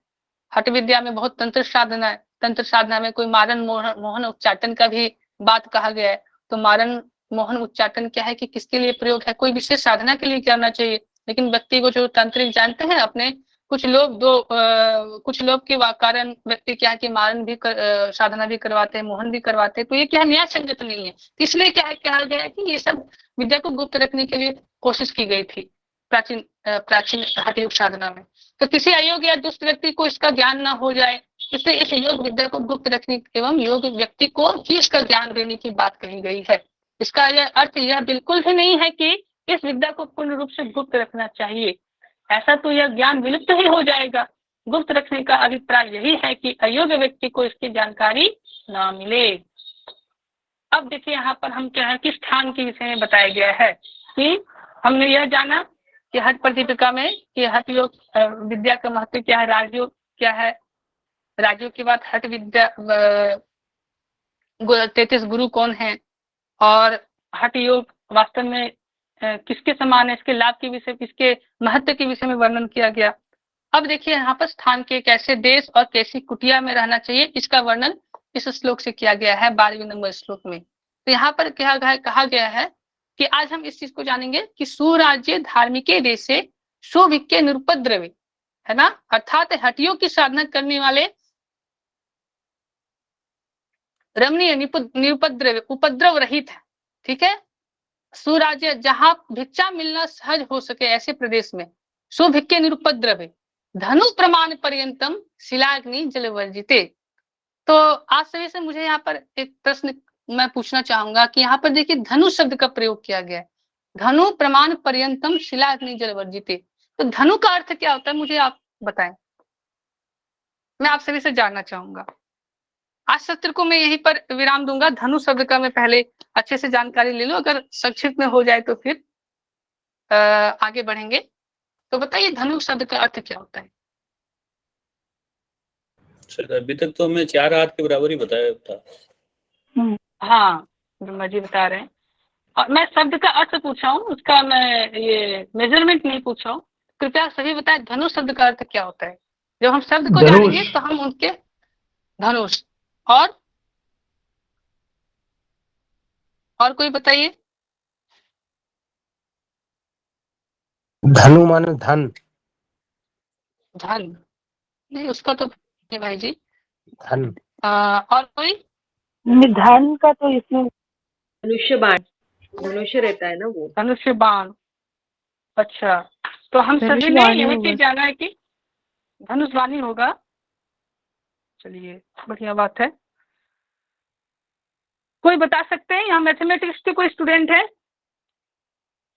हठ विद्या में बहुत तंत्र साधना है। तंत्र साधना में कोई मारण मोहन उच्चाटन का भी बात कहा गया है। तो मारण मोहन उच्चाटन क्या है कि किसके लिए प्रयोग है? कोई विशेष साधना के लिए करना चाहिए। लेकिन व्यक्ति को जो तांत्रिक जानते हैं अपने, कुछ लोग के कारण व्यक्ति क्या है कि मारण भी साधना भी करवाते हैं, मोहन भी करवाते हैं। तो ये क्या है, न्याय संगत नहीं है। इसलिए क्या है, कहा गया है कि ये सब विद्या को गुप्त रखने के लिए कोशिश की गई थी प्राचीन हठ योग साधना में। तो किसी अयोग्य या दुष्ट व्यक्ति को इसका ज्ञान ना हो जाए, इसलिए इस योग विद्या को गुप्त रखने एवं योग व्यक्ति को ही इसका ज्ञान देने की बात कही गई है। इसका यह अर्थ यह बिल्कुल भी नहीं है कि इस विद्या को पूर्ण रूप से गुप्त रखना चाहिए। ऐसा तो यह ज्ञान विलुप्त ही हो जाएगा। गुप्त रखने का अभिप्राय यही है कि अयोग्य व्यक्ति को इसकी जानकारी ना मिले। अब देखिए यहाँ पर हम क्या है कि स्थान के विषय में बताया गया है कि हमने यह जाना कि हठ प्रदीपिका में कि हठ योग विद्या का महत्व क्या है, राजयोग क्या है, राजयोग के बाद हठ विद्या 33 गुरु कौन है, और हठ योग वास्तव में किसके समान है, इसके लाभ के विषय, इसके महत्व के विषय में वर्णन किया गया। अब देखिए यहाँ पर स्थान के कैसे देश और कैसी कुटिया में रहना चाहिए, इसका वर्णन इस श्लोक से किया गया है 12वें नंबर श्लोक में। तो यहाँ पर क्या कहा गया है कि आज हम इस चीज को जानेंगे कि सुराज्य धार्मिके देशे सुविज्ञ निरुपद्रवे, है ना, अर्थात हटियों की साधना करने वाले रमणीय निरुपद्रव उपद्रव रहित है। ठीक है, सुराज्य जहां भिक्षा मिलना सहज हो सके ऐसे प्रदेश में सुभिक्ष निरुपद्रव धनु प्रमाण पर्यंतम शिलाग्नि जलवर्जिते। तो आप सभी से मुझे यहाँ पर एक प्रश्न मैं पूछना चाहूंगा कि यहाँ पर देखिए धनु शब्द का प्रयोग किया गया है, धनु प्रमाण पर्यंतम शिलाग्नि जलवर्जिते। तो धनु का अर्थ क्या होता है मुझे आप बताएं, मैं आप सभी से जानना चाहूंगा। आज सत्र को मैं यहीं पर विराम दूंगा, धनु शब्द का मैं पहले अच्छे से जानकारी ले लूं, अगर संक्षिप्त में हो जाए तो फिर आगे बढ़ेंगे। तो बताइए धनु शब्द का अर्थ क्या होता है? सर अभी तक तो हमें 4 हाथ के बराबर ही बताया था। हाँ, ब्रह्मा जी बता रहे हैं, और मैं शब्द का अर्थ पूछा हूँ, उसका मैं ये मेजरमेंट नहीं पूछा हूँ। कृपया सभी बताएं धनु शब्द का अर्थ क्या होता है। जब हम शब्द को जानेंगे तो हम उनके धनुष और कोई बताइए। धनु माने धन। धन नहीं, उसका तो नहीं भाई जी। धन और कोई? धन का तो इसमें धनुष्य बाण, धनुष्य रहता है ना वो। धनुष्य बाण। अच्छा, तो हम सभी ने यही चीज जाना है कि धनुषवाणी होगा। चलिए बढ़िया बात है। कोई बता सकते हैं यहाँ मैथमेटिक्स के कोई स्टूडेंट है,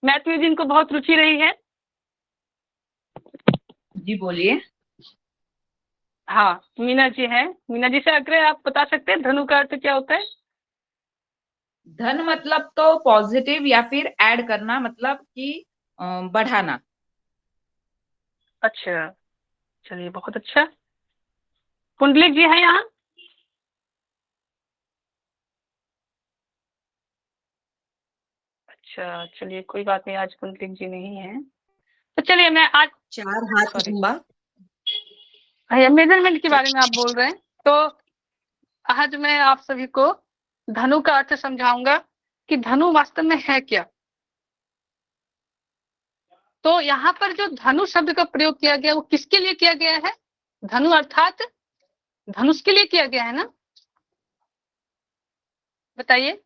मैथ में जिनको बहुत रुचि रही है? जी बोलिए। हाँ, मीना जी है, मीना जी से आग्रह, आप बता सकते हैं धनु का अर्थ क्या होता है? धन मतलब तो पॉजिटिव या फिर ऐड करना, मतलब कि बढ़ाना। अच्छा, चलिए बहुत अच्छा। पुंडलिक जी है यहाँ? अच्छा चलिए कोई बात नहीं, आज पुंडलिक जी नहीं है, तो चलिए मैं आज 4 हाथ लंबा। मेजरमेंट के बारे में आप बोल रहे हैं, तो आज मैं आप सभी को धनु का अर्थ समझाऊंगा कि धनु वास्तव में है क्या। तो यहाँ पर जो धनु शब्द का प्रयोग किया गया वो किसके लिए किया गया है? धनु अर्थात धनुष के लिए किया गया है ना, बताइए।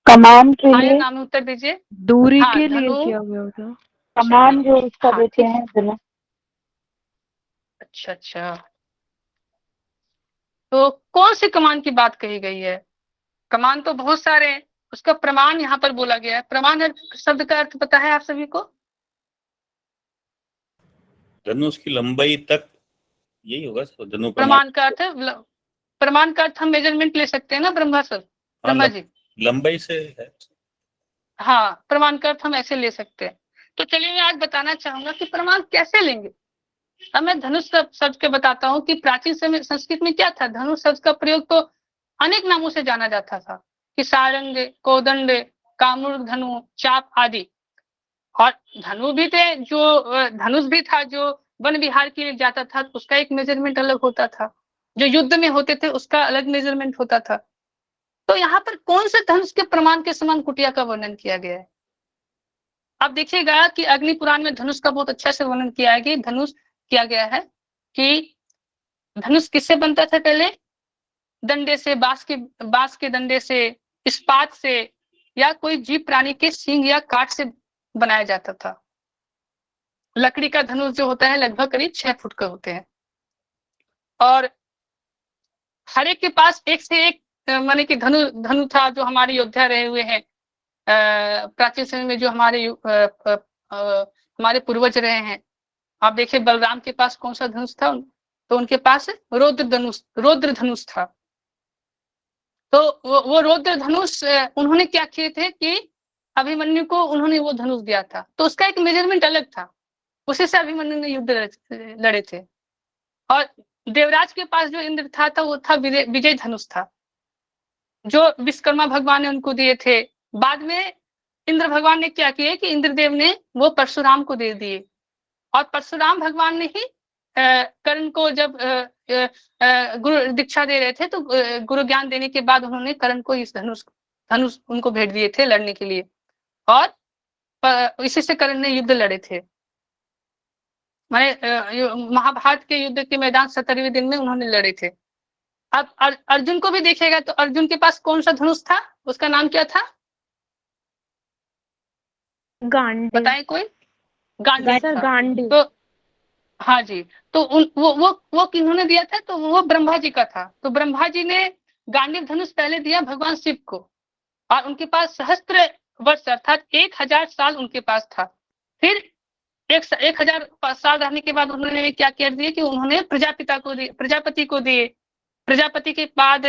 कमान के आया लिए, नाम में उत्तर दीजिए। दूरी हाँ, के लिए धनु किया गया था। कमान जो उसका हाँ, देते ठीक है। हैं धनु। अच्छा अच्छा, तो कौन सी कमान की बात कही गई है? कमान तो बहुत सारे हैं, उसका प्रमाण यहाँ पर बोला गया है। प्रमाण शब्द का अर्थ पता है आप सभी को? धनुष की लंबाई तक, यही होगा सर धनु प्रमाण का अर्थ, प्रमाण का अर्थ हम मेजरमेंट ले सकते हैं ना ब्रह्मा सर, ब्रह्मा जी? लंबाई से है। हाँ, प्रमाण का अर्थ हम ऐसे ले सकते हैं। तो चलिए मैं आज बताना चाहूंगा कि प्रमाण कैसे लेंगे। अब मैं धनुष शब्द के बताता हूँ कि प्राचीन समय संस्कृत में क्या था। धनुष शब्द का प्रयोग तो अनेक नामों से जाना जाता था, कि सारंग, कोदंड, कामुक धनु, चाप आदि। और धनु भी थे, जो धनुष भी था जो वन विहार के लिए जाता था, उसका एक मेजरमेंट अलग होता था। जो युद्ध में होते थे उसका अलग मेजरमेंट होता था। तो यहाँ पर कौन से धनुष के प्रमाण के समान कुटिया का वर्णन किया गया है? आप देखिएगा कि अग्नि पुराण में धनुष का बहुत अच्छा से वर्णन किया है कि धनुष किया गया है कि धनुष किससे बनता था पहले? डंडे से, बांस के डंडे से, इस्पात से, या कोई जीव प्राणी के सींग या काट से बनाया जाता था। लकड़ी का धनुष जो होता है लगभग करीब 6 फुट का होते हैं, और हर एक के पास एक से एक माने कि धनु था। जो हमारे योद्धा रहे हुए हैं प्राचीन समय में, जो हमारे पूर्वज रहे हैं। आप देखिए बलराम के पास कौन सा धनुष था? तो उनके पास रौद्र धनुष था। तो वो रौद्र धनुष उन्होंने क्या किए थे कि अभिमन्यु को उन्होंने वो धनुष दिया था, तो उसका एक मेजरमेंट अलग था, उसी से अभिमन्यु ने युद्ध लड़े थे। और देवराज के पास जो इंद्र था वो था विजय धनुष था, जो विश्वकर्मा भगवान ने उनको दिए थे। बाद में इंद्र भगवान ने क्या किया कि इंद्रदेव ने वो परशुराम को दे दिए, और परशुराम भगवान ने ही कर्ण को जब गुरु दीक्षा दे रहे थे, तो गुरु ज्ञान देने के बाद उन्होंने कर्ण को इस धनुष उनको भेंट दिए थे लड़ने के लिए, और इसी से कर्ण ने युद्ध लड़े थे। महाभारत के युद्ध के मैदान 70वें दिन में उन्होंने लड़े थे। अब अर्जुन को भी देखिएगा तो अर्जुन के पास कौन सा धनुष था, उसका नाम क्या था, गांडीव। बताएं कोई। गांडीव सर था। गांडीव। तो हाँ जी, तो वो किन्होंने दिया था, तो वो ब्रह्मा जी का था। तो ब्रह्मा जी ने गांडीव धनुष पहले दिया भगवान शिव को, और उनके पास सहस्त्र वर्ष अर्थात 1000 साल उनके पास था। फिर 1000 साल रहने के बाद उन्होंने क्या कर दिए कि उन्होंने प्रजापति को दिए। प्रजापति के बाद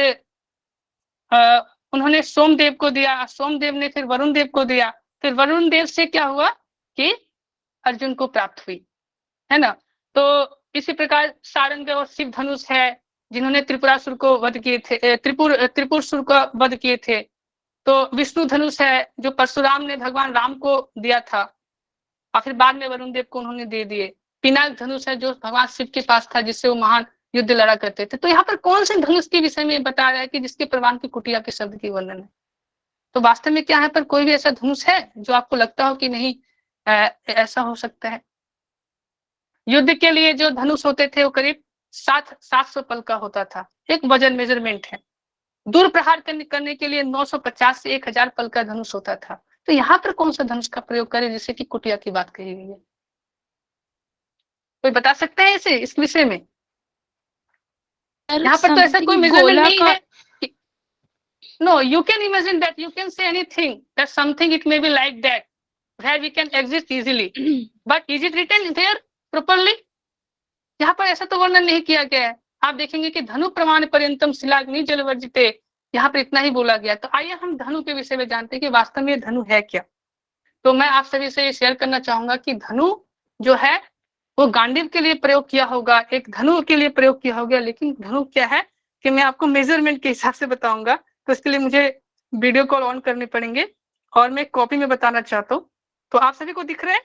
उन्होंने सोमदेव को दिया, सोमदेव ने फिर वरुण देव को दिया, फिर वरुण देव से क्या हुआ कि अर्जुन को प्राप्त हुई, है ना। तो इसी प्रकार सारंग और शिव धनुष है जिन्होंने त्रिपुरासुर को वध किए थे, त्रिपुरसुर को वध किए थे। तो विष्णु धनुष है जो परशुराम ने भगवान राम को दिया था, और फिर बाद में वरुण देव को उन्होंने दे दिए। पिनाक धनुष है जो भगवान शिव के पास था, जिससे वो महान युद्ध लड़ा करते थे। तो यहाँ पर कौन से धनुष के विषय में बता रहा है कि जिसके प्रमाण की कुटिया के शब्द की वर्णन है। तो वास्तव में क्या है, पर कोई भी ऐसा धनुष है जो आपको लगता हो कि नहीं ऐसा हो सकता है। युद्ध के लिए जो धनुष होते थे वो करीब 700 पल का होता था, एक वजन मेजरमेंट है। दूर प्रहार करने के लिए 950 से 1000 पल का धनुष होता था। तो यहाँ पर कौन सा धनुष का प्रयोग करें जिससे कि कुटिया की बात कही गई है, कोई बता सकते हैं इसे, इस विषय में। यहाँ पर तो ऐसा कोई मेजरमेंट नहीं है। No, you can imagine that, you can say anything that something it may be like that where we can exist easily, but is it written there properly? यहाँ पर ऐसा तो वर्णन नहीं किया गया है। आप देखेंगे कि धनु प्रमाण पर्यंतम शिलाग्नि जलवर्जिते, यहाँ पर इतना ही बोला गया। तो आइए हम धनु के विषय में जानते हैं कि वास्तव में धनु है क्या। तो मैं आप सभी से ये शेयर करना चाहूंगा कि धनु जो है वो गांडीव के लिए प्रयोग किया होगा, एक धनु के लिए प्रयोग किया होगा। लेकिन धनु क्या है कि मैं आपको मेजरमेंट के हिसाब से बताऊंगा, तो इसके लिए मुझे वीडियो कॉल ऑन करने पड़ेंगे और मैं कॉपी में बताना चाहता हूँ। तो आप सभी को दिख रहे हैं?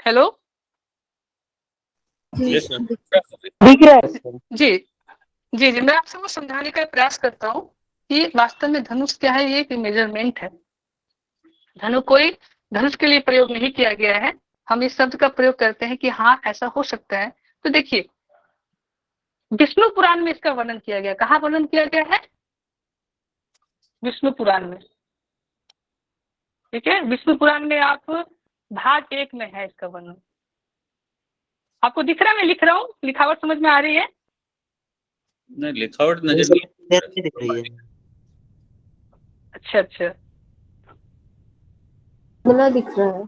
Hello Yes, ma'am. दिख रहा है। जी जी जी, मैं आप सबको समझाने का प्रयास करता हूँ कि वास्तव में धनुष क्या है। ये एक मेजरमेंट है। धनु कोई धनुष के लिए प्रयोग नहीं किया गया है। हम इस शब्द का प्रयोग करते हैं कि हाँ ऐसा हो सकता है। तो देखिए विष्णु पुराण में इसका वर्णन किया गया। कहाँ वर्णन किया गया है? विष्णु पुराण में। ठीक है, विष्णु पुराण में आप भाग 1 में है इसका वर्णन। आपको दिख रहा है? मैं लिख रहा हूँ, लिखावट समझ में आ रही है? नहीं, लिखावट नजर नहीं दिख रही है। अच्छा अच्छा, बोला दिख रहा है।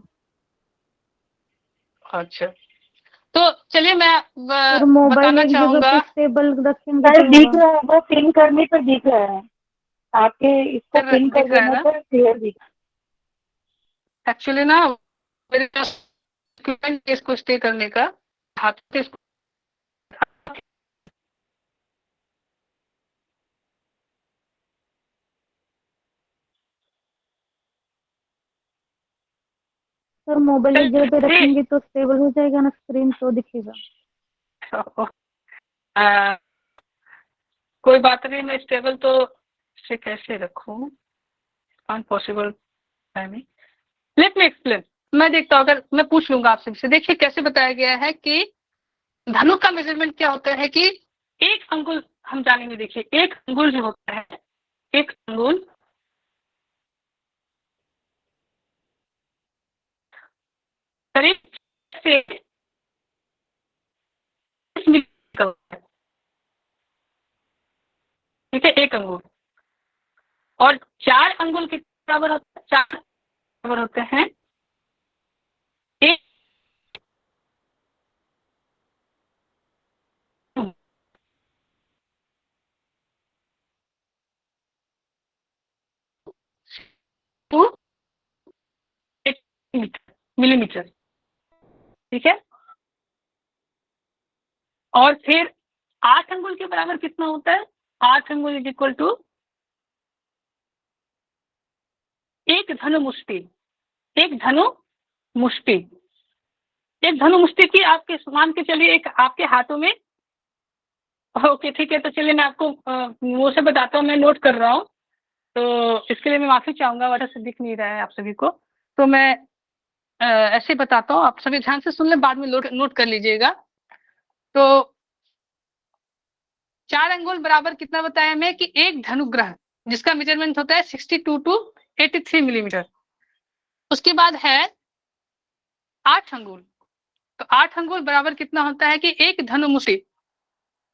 अच्छा तो चलिए मैं और मोबाइल बताना एक जगह चाहूंगा। पे स्टेबल रखेंगे सर तो दिख होगा। रहा है, वो पिन करने पर दिख रहा है। आपके इसको सर, पिन कर दिख रहा है देने ना? पर क्लियर दिख एक्चुअली ना मेरे पास equipment है इसको स्टे करने का, हाथ पे इसको सर मोबाइल एक जगह पे रखेंगे तो स्टेबल हो जाएगा ना, स्क्रीन तो दिखेगा। कोई बात नहीं, मैं स्टेबल तो इसे कैसे रखूं, impossible timing. Let me explain. मैं देखता हूँ, अगर मैं पूछ लूंगा आपसे से। देखिए कैसे बताया गया है कि धनु का मेजरमेंट क्या होता है कि 1 अंगुल हम जानेंगे। देखिए 1 अंगुल जो होता है, 1 अंगुल करीब से ठीक है, 1 अंगुल। और 4 अंगुल के बराबर होता है, 4 बराबर होते हैं 1 मिलीमीटर। ठीक है, और फिर 8 अंगुल के बराबर कितना होता है? 8 अंगुल इज इक्वल टू 1 धनु मुष्टि। 1 धनु मुष्टि, 1 धनु मुष्टि की आपके मान के चलिए एक आपके हाथों में। ओके ठीक है, तो चलिए मैं आपको वो से बताता हूँ, मैं नोट कर रहा हूँ। तो इसके लिए मैं माफी चाहूंगा, वजह से दिख नहीं रहा है आप सभी को। तो मैं ऐसे बताता हूँ, आप सभी ध्यान से सुन लें, बाद में नोट कर लीजिएगा। तो 4 अंगुल बराबर कितना बताया हमें कि एक धनुग्रह, जिसका मेजरमेंट होता है 62 टू 83 मिलीमीटर। उसके बाद है 8 अंगुल, तो 8 अंगुल बराबर कितना होता है कि एक धनुमुष्टि,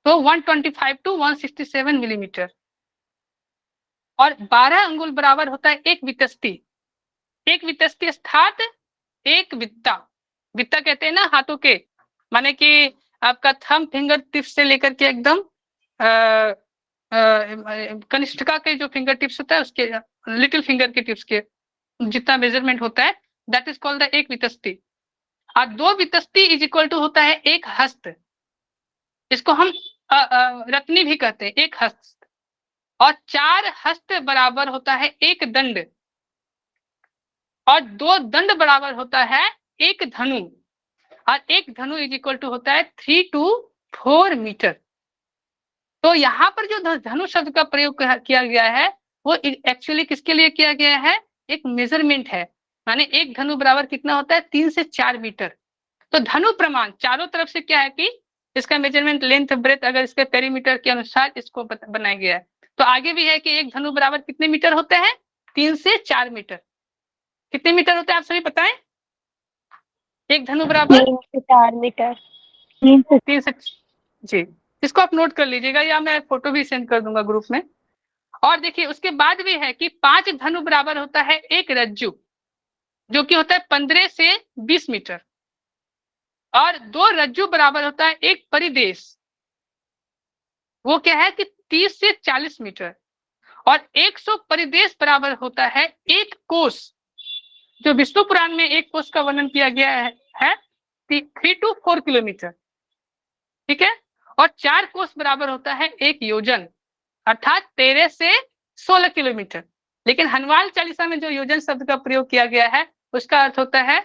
तो 125 टू 167 मिलीमीटर। और 12 अंगुल बराबर होता है एक वितस्ती। एक वितस्ती अर्थात एक वित्ता, वित्ता कहते हैं ना हाथों के, माने कि आपका थंब फिंगर टिप्स से लेकर के एकदम कनिष्ठिका के जो फिंगर टिप्स होता है उसके, लिटिल फिंगर के टिप्स के जितना मेजरमेंट होता है, दैट इज कॉल्ड द एक वितस्ती। और 2 वितस्ती इज इक्वल टू होता है एक हस्त, इसको हम रत्नी भी कहते हैं, एक हस्त। और 4 हस्त बराबर होता है एक दंड, और 2 दंड बराबर होता है एक धनु, और एक धनु इज इक्वल टू होता है 3 to 4 मीटर। तो यहाँ पर जो धनु शब्द का प्रयोग किया गया है वो एक्चुअली किसके लिए किया गया है, एक मेजरमेंट है, माने एक धनु बराबर कितना होता है 3 से 4 मीटर। तो धनु प्रमाण चारों तरफ से क्या है कि इसका मेजरमेंट लेंथ ब्रेथ अगर इसके पेरीमीटर के अनुसार इसको बनाया गया है। तो आगे भी है कि एक धनु बराबर कितने मीटर होते हैं, 3 से 4 मीटर। कितने मीटर होते हैं आप सभी बताएं, एक धनु बराबर 3 से 4 मीटर। 3 से, जी इसको आप नोट कर लीजिएगा, या मैं फोटो भी सेंड कर दूंगा ग्रुप में। और देखिए उसके बाद भी है कि 5 धनु बराबर होता है एक रज्जु, जो कि होता है 15 से 20 मीटर। और 2 रज्जु बराबर होता है एक परिदेश, वो क्या है कि 30 से 40 मीटर। और 100 परिदेश बराबर होता है एक कोस, जो विष्णु पुराण में एक कोस का वर्णन किया गया है 3 to 4 किलोमीटर, ठीक है। और 4 कोस बराबर होता है एक योजन, अर्थात 13 से 16 किलोमीटर। लेकिन हनुमान चालीसा में जो योजन शब्द का प्रयोग किया गया है उसका अर्थ होता है,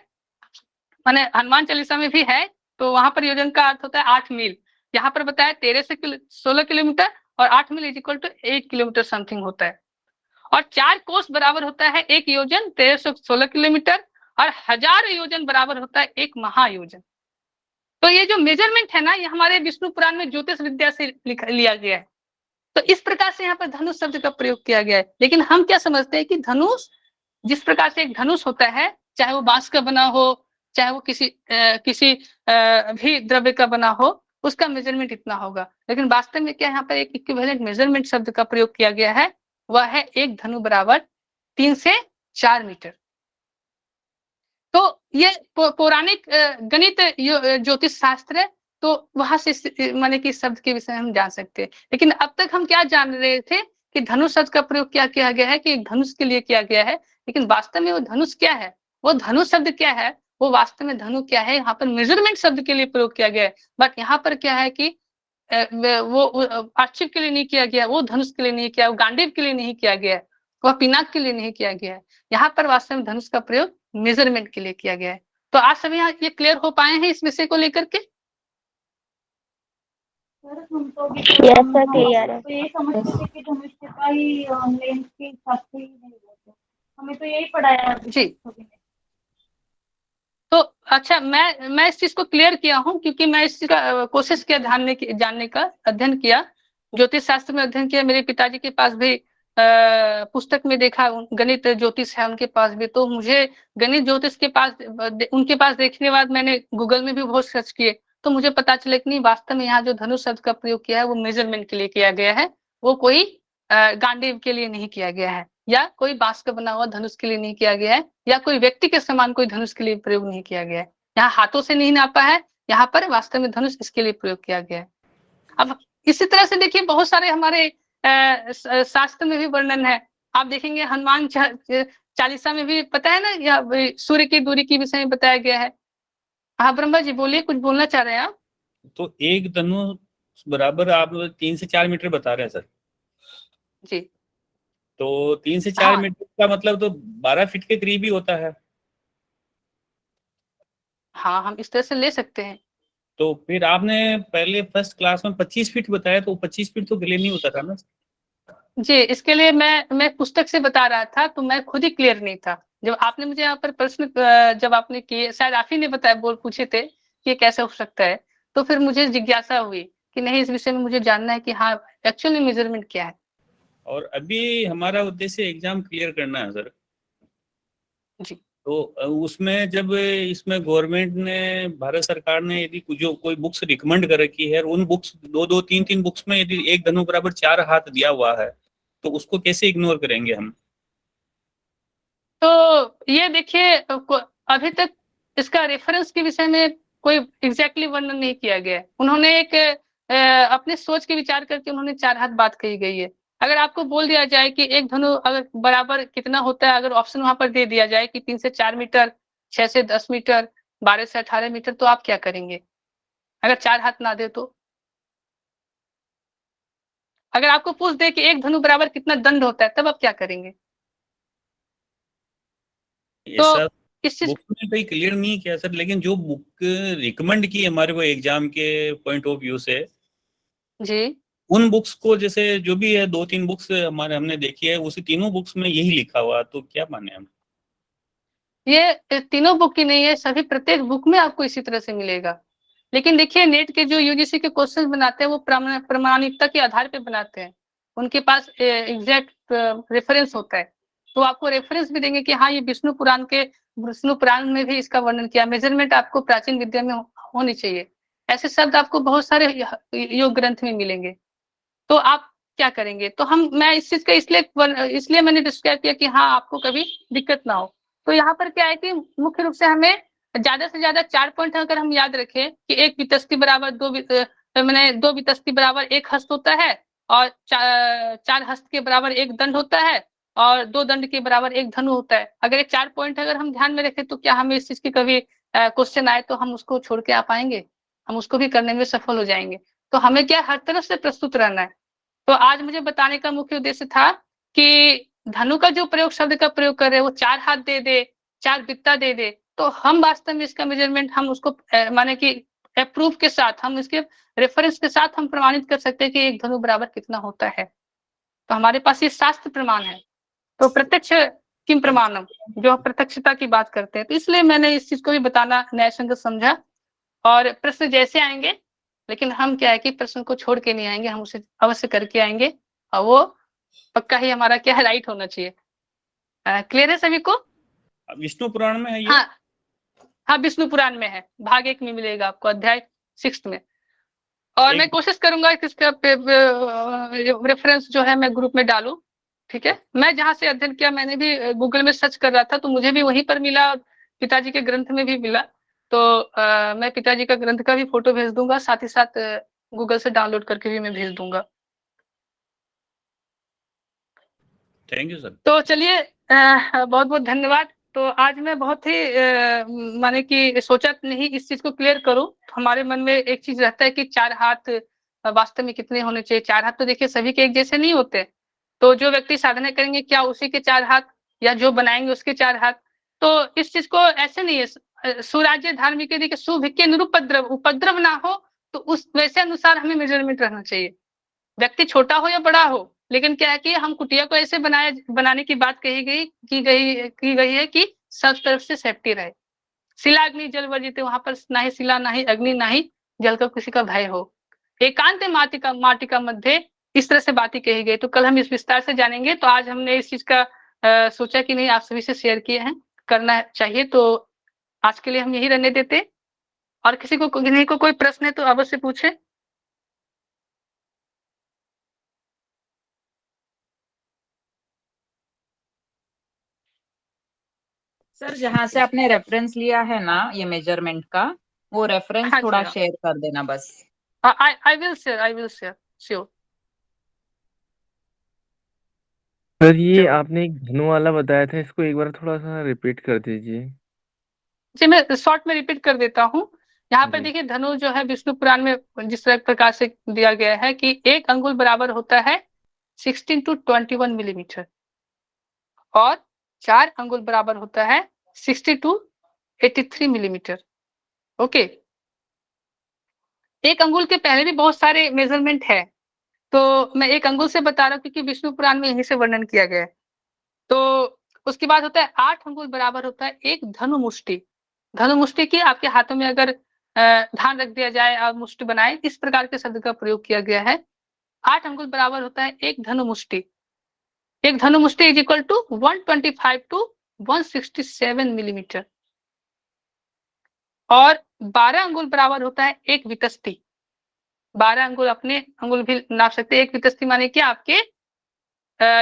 माने हनुमान चालीसा में भी है, तो वहां पर योजन का अर्थ होता है 8 मील। यहाँ पर बताया 13 से 16 किलोमीटर, और 8 mile is equal to 8 kilometre something होता है। और 4 कोस बराबर होता है एक योजन 13 से 16 किलोमीटर, और 1000 योजन बराबर होता है एक महायोजन। तो ये जो मेजरमेंट है ना, ये हमारे विष्णु पुराण में ज्योतिष विद्या से लिया गया है। तो इस प्रकार से यहाँ पर धनुष शब्द का प्रयोग किया गया है। लेकिन हम क्या समझते हैं कि धनुष, जिस प्रकार से एक धनुष होता है, चाहे वो बांस का बना हो, चाहे वो किसी भी द्रव्य का बना हो, उसका मेजरमेंट इतना होगा। लेकिन वास्तव में क्या यहाँ पर एक इक्विवेलेंट मेजरमेंट शब्द का प्रयोग किया गया है, वह है एक धनु बराबर 3 से 4 मीटर। तो ये पौराणिक गणित ज्योतिष शास्त्र है, तो वहां से माने कि शब्द के विषय में हम जान सकते हैं। लेकिन अब तक हम क्या जान रहे थे कि धनुष शब्द का प्रयोग क्या किया गया है कि एक धनुष के लिए किया गया है। लेकिन वास्तव में वो धनुष क्या है, वो धनुष शब्द क्या है, वो वास्तव में धनु क्या है, यहाँ पर मेजरमेंट शब्द के लिए प्रयोग किया गया है। बट यहाँ पर क्या है कि वो आक्षेप के लिए नहीं किया गया, वो धनुष के लिए नहीं किया, वो गांडीव के लिए नहीं किया गया, वह पिनाक के लिए नहीं किया गया है। यहाँ पर वास्तव में धनुष का प्रयोग मेजरमेंट के लिए किया गया है। तो आज सभी यहाँ ये क्लियर हो पाए हैं इस विषय को लेकर के? यस सर, क्लियर है। तो ये समझते थे कि धनुष का ही लेंथ के हिसाब से ही नहीं होता, हमें तो यही पढ़ाया जी। तो अच्छा, मैं इस चीज को क्लियर किया हूँ क्योंकि मैं इस चीज का कोशिश किया जानने का, अध्ययन किया, ज्योतिष शास्त्र में अध्ययन किया। मेरे पिताजी के पास भी पुस्तक में देखा, गणित ज्योतिष है उनके पास भी, तो मुझे गणित ज्योतिष के पास, उनके पास देखने के बाद मैंने गूगल में भी बहुत सर्च किए, तो मुझे पता चला कि नहीं, वास्तव में यहाँ जो धनुष शब्द का प्रयोग किया है वो मेजरमेंट के लिए किया गया है, वो कोई गांडीव के लिए नहीं किया गया है, या कोई बांस का बना हुआ धनुष के लिए नहीं किया गया है, या कोई व्यक्ति के समान कोई धनुष के लिए प्रयोग नहीं किया गया है। यहाँ हाथों से नहीं नापा है, यहाँ पर वास्तव में धनुष इसके लिए प्रयोग किया गया है। अब इसी तरह से देखिए बहुत सारे हमारे शास्त्र में भी वर्णन है। आप देखेंगे हनुमान चालीसा में भी पता है ना, या सूर्य की दूरी के विषय में बताया गया है। हाँ ब्रह्मा जी बोलिए, कुछ बोलना चाह रहे हैं आप? तो एक धनुष बराबर आप 3 से 4 मीटर बता रहे हैं सर? जी। तो 3 से 4 हाँ। मीटर का मतलब तो 12 फीट के करीब ही होता है। हाँ, हम इस तरह से ले सकते हैं। तो फिर आपने पहले फर्स्ट क्लास में 25 फीट बताया, तो 25 फीट तो गले नहीं होता था ना? जी, इसके लिए मैं पुस्तक से बता रहा था, तो मैं खुद ही क्लियर नहीं था। जब आपने मुझे यहाँ पर प्रश्न जब आपने किए, शायद आप ही ने बताया, पूछे थे कि ये कैसे हो सकता है, तो फिर मुझे जिज्ञासा हुई कि नहीं, इस विषय में मुझे जानना है कि हाँ एक्चुअल में मेजरमेंट क्या है। और अभी हमारा उद्देश्य एग्जाम क्लियर करना है सर। जी। तो उसमें जब इसमें गवर्नमेंट ने, भारत सरकार ने यदि जो कोई बुक्स रिकमेंड कर रखी है, उन बुक्स 2-2 3-3 बुक्स में यदि एक धनु बराबर 4 हाथ दिया हुआ है, तो उसको कैसे इग्नोर करेंगे हम? तो ये देखिए, अभी तक इसका रेफरेंस के विषय में कोई एग्जैक्टली वर्णन नहीं किया गया है। उन्होंने एक अपने सोच के विचार करके उन्होंने 4 हाथ बात कही गई है। अगर आपको बोल दिया जाए कि एक धनु अगर बराबर कितना होता है, अगर ऑप्शन वहां पर दे दिया जाए कि 3 से 4 मीटर, 6 से 10 मीटर, 12 से 18 मीटर, तो आप क्या करेंगे अगर 4 हाथ ना दे तो? अगर आपको पूछ दे कि एक धनु बराबर कितना दंड होता है, तब आप क्या करेंगे? ऐसा तो इस चीज बुक में कहीं क्लियर नहीं किया सर, लेकिन जो बुक रिकमेंड की हमारे को एग्जाम के पॉइंट ऑफ व्यू से, जी, उन बुक्स को, जैसे जो भी है 2-3 बुक्स हमने देखी है, उसी तीनों बुक्स में यही लिखा हुआ, तो क्या माने हम? ये तीनों बुक की नहीं है, सभी प्रत्येक बुक में आपको इसी तरह से मिलेगा। लेकिन देखिए, नेट के जो यूजीसी के क्वेश्चन बनाते हैं वो प्रामाणिकता के आधार पे बनाते हैं। उनके पास एग्जैक्ट रेफरेंस होता है, तो आपको रेफरेंस भी देंगे कि हाँ ये विष्णु पुराण में भी इसका वर्णन किया। मेजरमेंट आपको प्राचीन विद्या में होनी चाहिए। ऐसे शब्द आपको बहुत सारे योग ग्रंथ में मिलेंगे। तो आप क्या करेंगे? तो मैं इस चीज का इसलिए मैंने डिस्क्राइब किया कि हाँ आपको कभी दिक्कत ना हो। तो यहाँ पर क्या है कि मुख्य रूप से हमें ज्यादा से ज्यादा 4 पॉइंट अगर हम याद रखें कि एक वितस्ती बराबर मैंने 2 वितस्ती बराबर 1 हस्त होता है, और 4 हस्त के बराबर 1 दंड होता है, और 2 दंड के बराबर 1 धनु होता है। अगर ये 4 पॉइंट अगर हम ध्यान में रखें, तो क्या हमें इस चीज की कभी क्वेश्चन आए तो हम उसको छोड़ के आ पाएंगे? हम उसको भी करने में सफल हो जाएंगे। तो हमें क्या, हर तरफ से प्रस्तुत रहना है। तो आज मुझे बताने का मुख्य उद्देश्य था कि धनु का जो प्रयोग, शब्द का प्रयोग कर रहे हैं, वो 4 हाथ दे दे, 4 बित्ता दे दे, तो हम वास्तव में इसका मेजरमेंट हम उसको माने कि अप्रूव के साथ, हम इसके रेफरेंस के साथ हम प्रमाणित कर सकते हैं कि एक धनु बराबर कितना होता है। तो हमारे पास ये शास्त्र प्रमाण है। तो प्रत्यक्ष किम प्रमाणम, जो प्रत्यक्षता की बात करते हैं, तो इसलिए मैंने इस चीज को भी बताना न्याय संगत समझा। और प्रश्न जैसे आएंगे, लेकिन हम क्या है कि प्रश्न को छोड़ के नहीं आएंगे, हम उसे अवश्य करके आएंगे, और वो पक्का ही हमारा क्या है, राइट होना चाहिए। क्लियर है सभी को? विष्णु पुराण में है ये? हाँ हाँ, विष्णु पुराण में है, भाग 1 में मिलेगा आपको, अध्याय 6 में। और मैं कोशिश करूंगा कि इसका रेफरेंस जो है मैं ग्रुप में डालूं। ठीक है, मैं जहां से अध्ययन किया, मैंने भी गूगल में सर्च कर रहा था, तो मुझे भी वहीं पर मिला, पिताजी के ग्रंथ में भी मिला। तो मैं पिताजी का ग्रंथ का भी फोटो भेज दूंगा, साथ ही साथ गूगल से डाउनलोड करके भी मैं भेज दूंगा। Thank you sir. तो चलिए, बहुत बहुत धन्यवाद। तो आज मैं बहुत ही माने कि सोचा नहीं इस चीज को क्लियर करूं। हमारे मन में एक चीज रहता है कि 4 हाथ वास्तव में कितने होने चाहिए। 4 हाथ तो देखिए सभी के एक जैसे नहीं होते। तो जो व्यक्ति साधना करेंगे, क्या उसी के 4 हाथ, या जो बनाएंगे उसके 4 हाथ? तो इस चीज को ऐसे नहीं है, सुराज्य धार्मिक देखिए, सुभिक्य निरुपद्रव, उपद्रव ना हो, तो उस वैसे अनुसार हमें मेजरमेंट रहना चाहिए। व्यक्ति छोटा हो या बड़ा हो, लेकिन क्या है कि हम कुटिया को ऐसे बनाने की बात की गई है कि सब तरफ से सेफ्टी रहे। शिला अग्नि जल वर्जित, वहां पर ना ही शिला, ना ही अग्नि, ना ही जल का किसी का भय हो। एकांत माटी का मध्य, इस तरह से बातें कही गई। तो कल हम इस विस्तार से जानेंगे। तो आज हमने इस चीज का सोचा कि नहीं, आप सभी से शेयर किए हैं, करना चाहिए। तो आज के लिए हम यही रहने देते, और किसी को कोई प्रश्न है तो अवश्य पूछे। सर जहाँ से आपने रेफरेंस लिया है ना ये मेजरमेंट का, वो रेफरेंस हाँ जी, थोड़ा हाँ, शेयर कर देना बस। I will share sure. Sir ये चलो आपने एक धनु वाला बताया था, इसको एक बार थोड़ा सा रिपीट कर दीजिए। जी, मैं शॉर्ट में रिपीट कर देता हूँ। यहाँ पर जी। देखिए, धनु जो है विष्णु पुराण में जिस प्रकार से दिया गया है कि 1 अंगुल बराबर होता है 16 to 21 मिलीमीटर, और 4 अंगुल बराबर होता है 60 to 83 मिलीमीटर। ओके, 1 अंगुल के पहले भी बहुत सारे मेजरमेंट है, तो मैं 1 अंगुल से बता रहा हूँ क्योंकि विष्णु पुराण में यहीं से वर्णन किया गया है। तो उसके बाद होता है 8 अंगुल बराबर होता है एक धनुमुष्टि। धनुमुष्टि की आपके हाथों में अगर धान रख दिया जाए और मुष्टि बनाए, इस प्रकार के शब्द का प्रयोग किया गया है। 8 अंगुल बराबर होता है एक धनुमुष्टि। एक धनुमुष्टि is equal to 125 to 167 millimetre. और 12 अंगुल बराबर होता है एक वितस्ती। 12 अंगुल अपने अंगुल भी नाप सकते हैं। एक वितस्ती माने कि आपके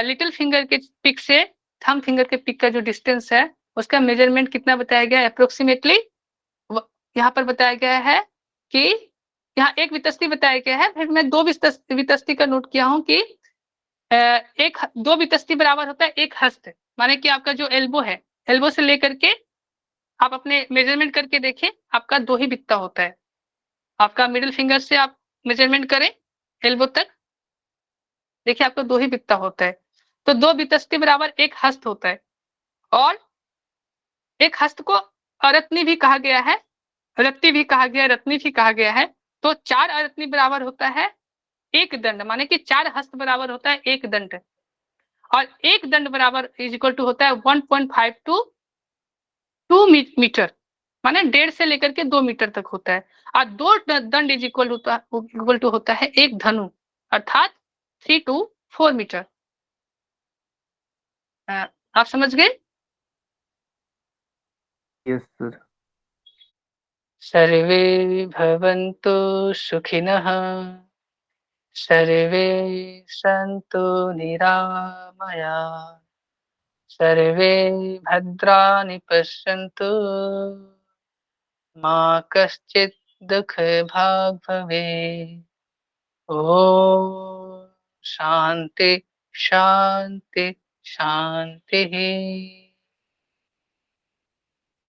लिटिल फिंगर के पिक से थंब फिंगर के पिक का जो डिस्टेंस है, उसका मेजरमेंट कितना बताया गया है अप्रोक्सीमेटली। यहाँ पर बताया गया है कि यहाँ एक वितस्ती बताया गया है, फिर मैं 2 वितस्ती का नोट किया हूँ कि एक 2 वितस्ती बराबर होता है एक हस्त। माने कि आपका जो एल्बो है, एल्बो से लेकर के आप अपने मेजरमेंट करके देखें, आपका 2 ही बित्ता होता है। आपका मिडिल फिंगर से आप मेजरमेंट करें एल्बो तक, देखिए आपका 2 ही बित्ता होता है। तो 2 वितस्ती बराबर एक हस्त होता है। और एक हस्त को अरत्नी भी कहा गया है, रत्ती भी कहा गया है, रत्नी भी कहा गया है। तो 4 अरत्नी बराबर होता है एक दंड, माने कि 4 हस्त बराबर होता है एक दंड। और एक दंड बराबर इज इक्वल टू होता है 1.5 टू 2 मीटर, माने 1.5 से लेकर के 2 मीटर तक होता है। और 2 दंड इज इक्वल टू होता है एक धनु, अर्थात 3 टू 4 मीटर। आप समझ गए? Yes sir. सर्वे भवन्तु सुखिनः, सर्वे सन्तु निरामयाः, सर्वे भद्राणि पश्यन्तु, मा कश्चित् दुःखभाग् भवेत्। ॐ शान्ति शान्ति शान्तिः।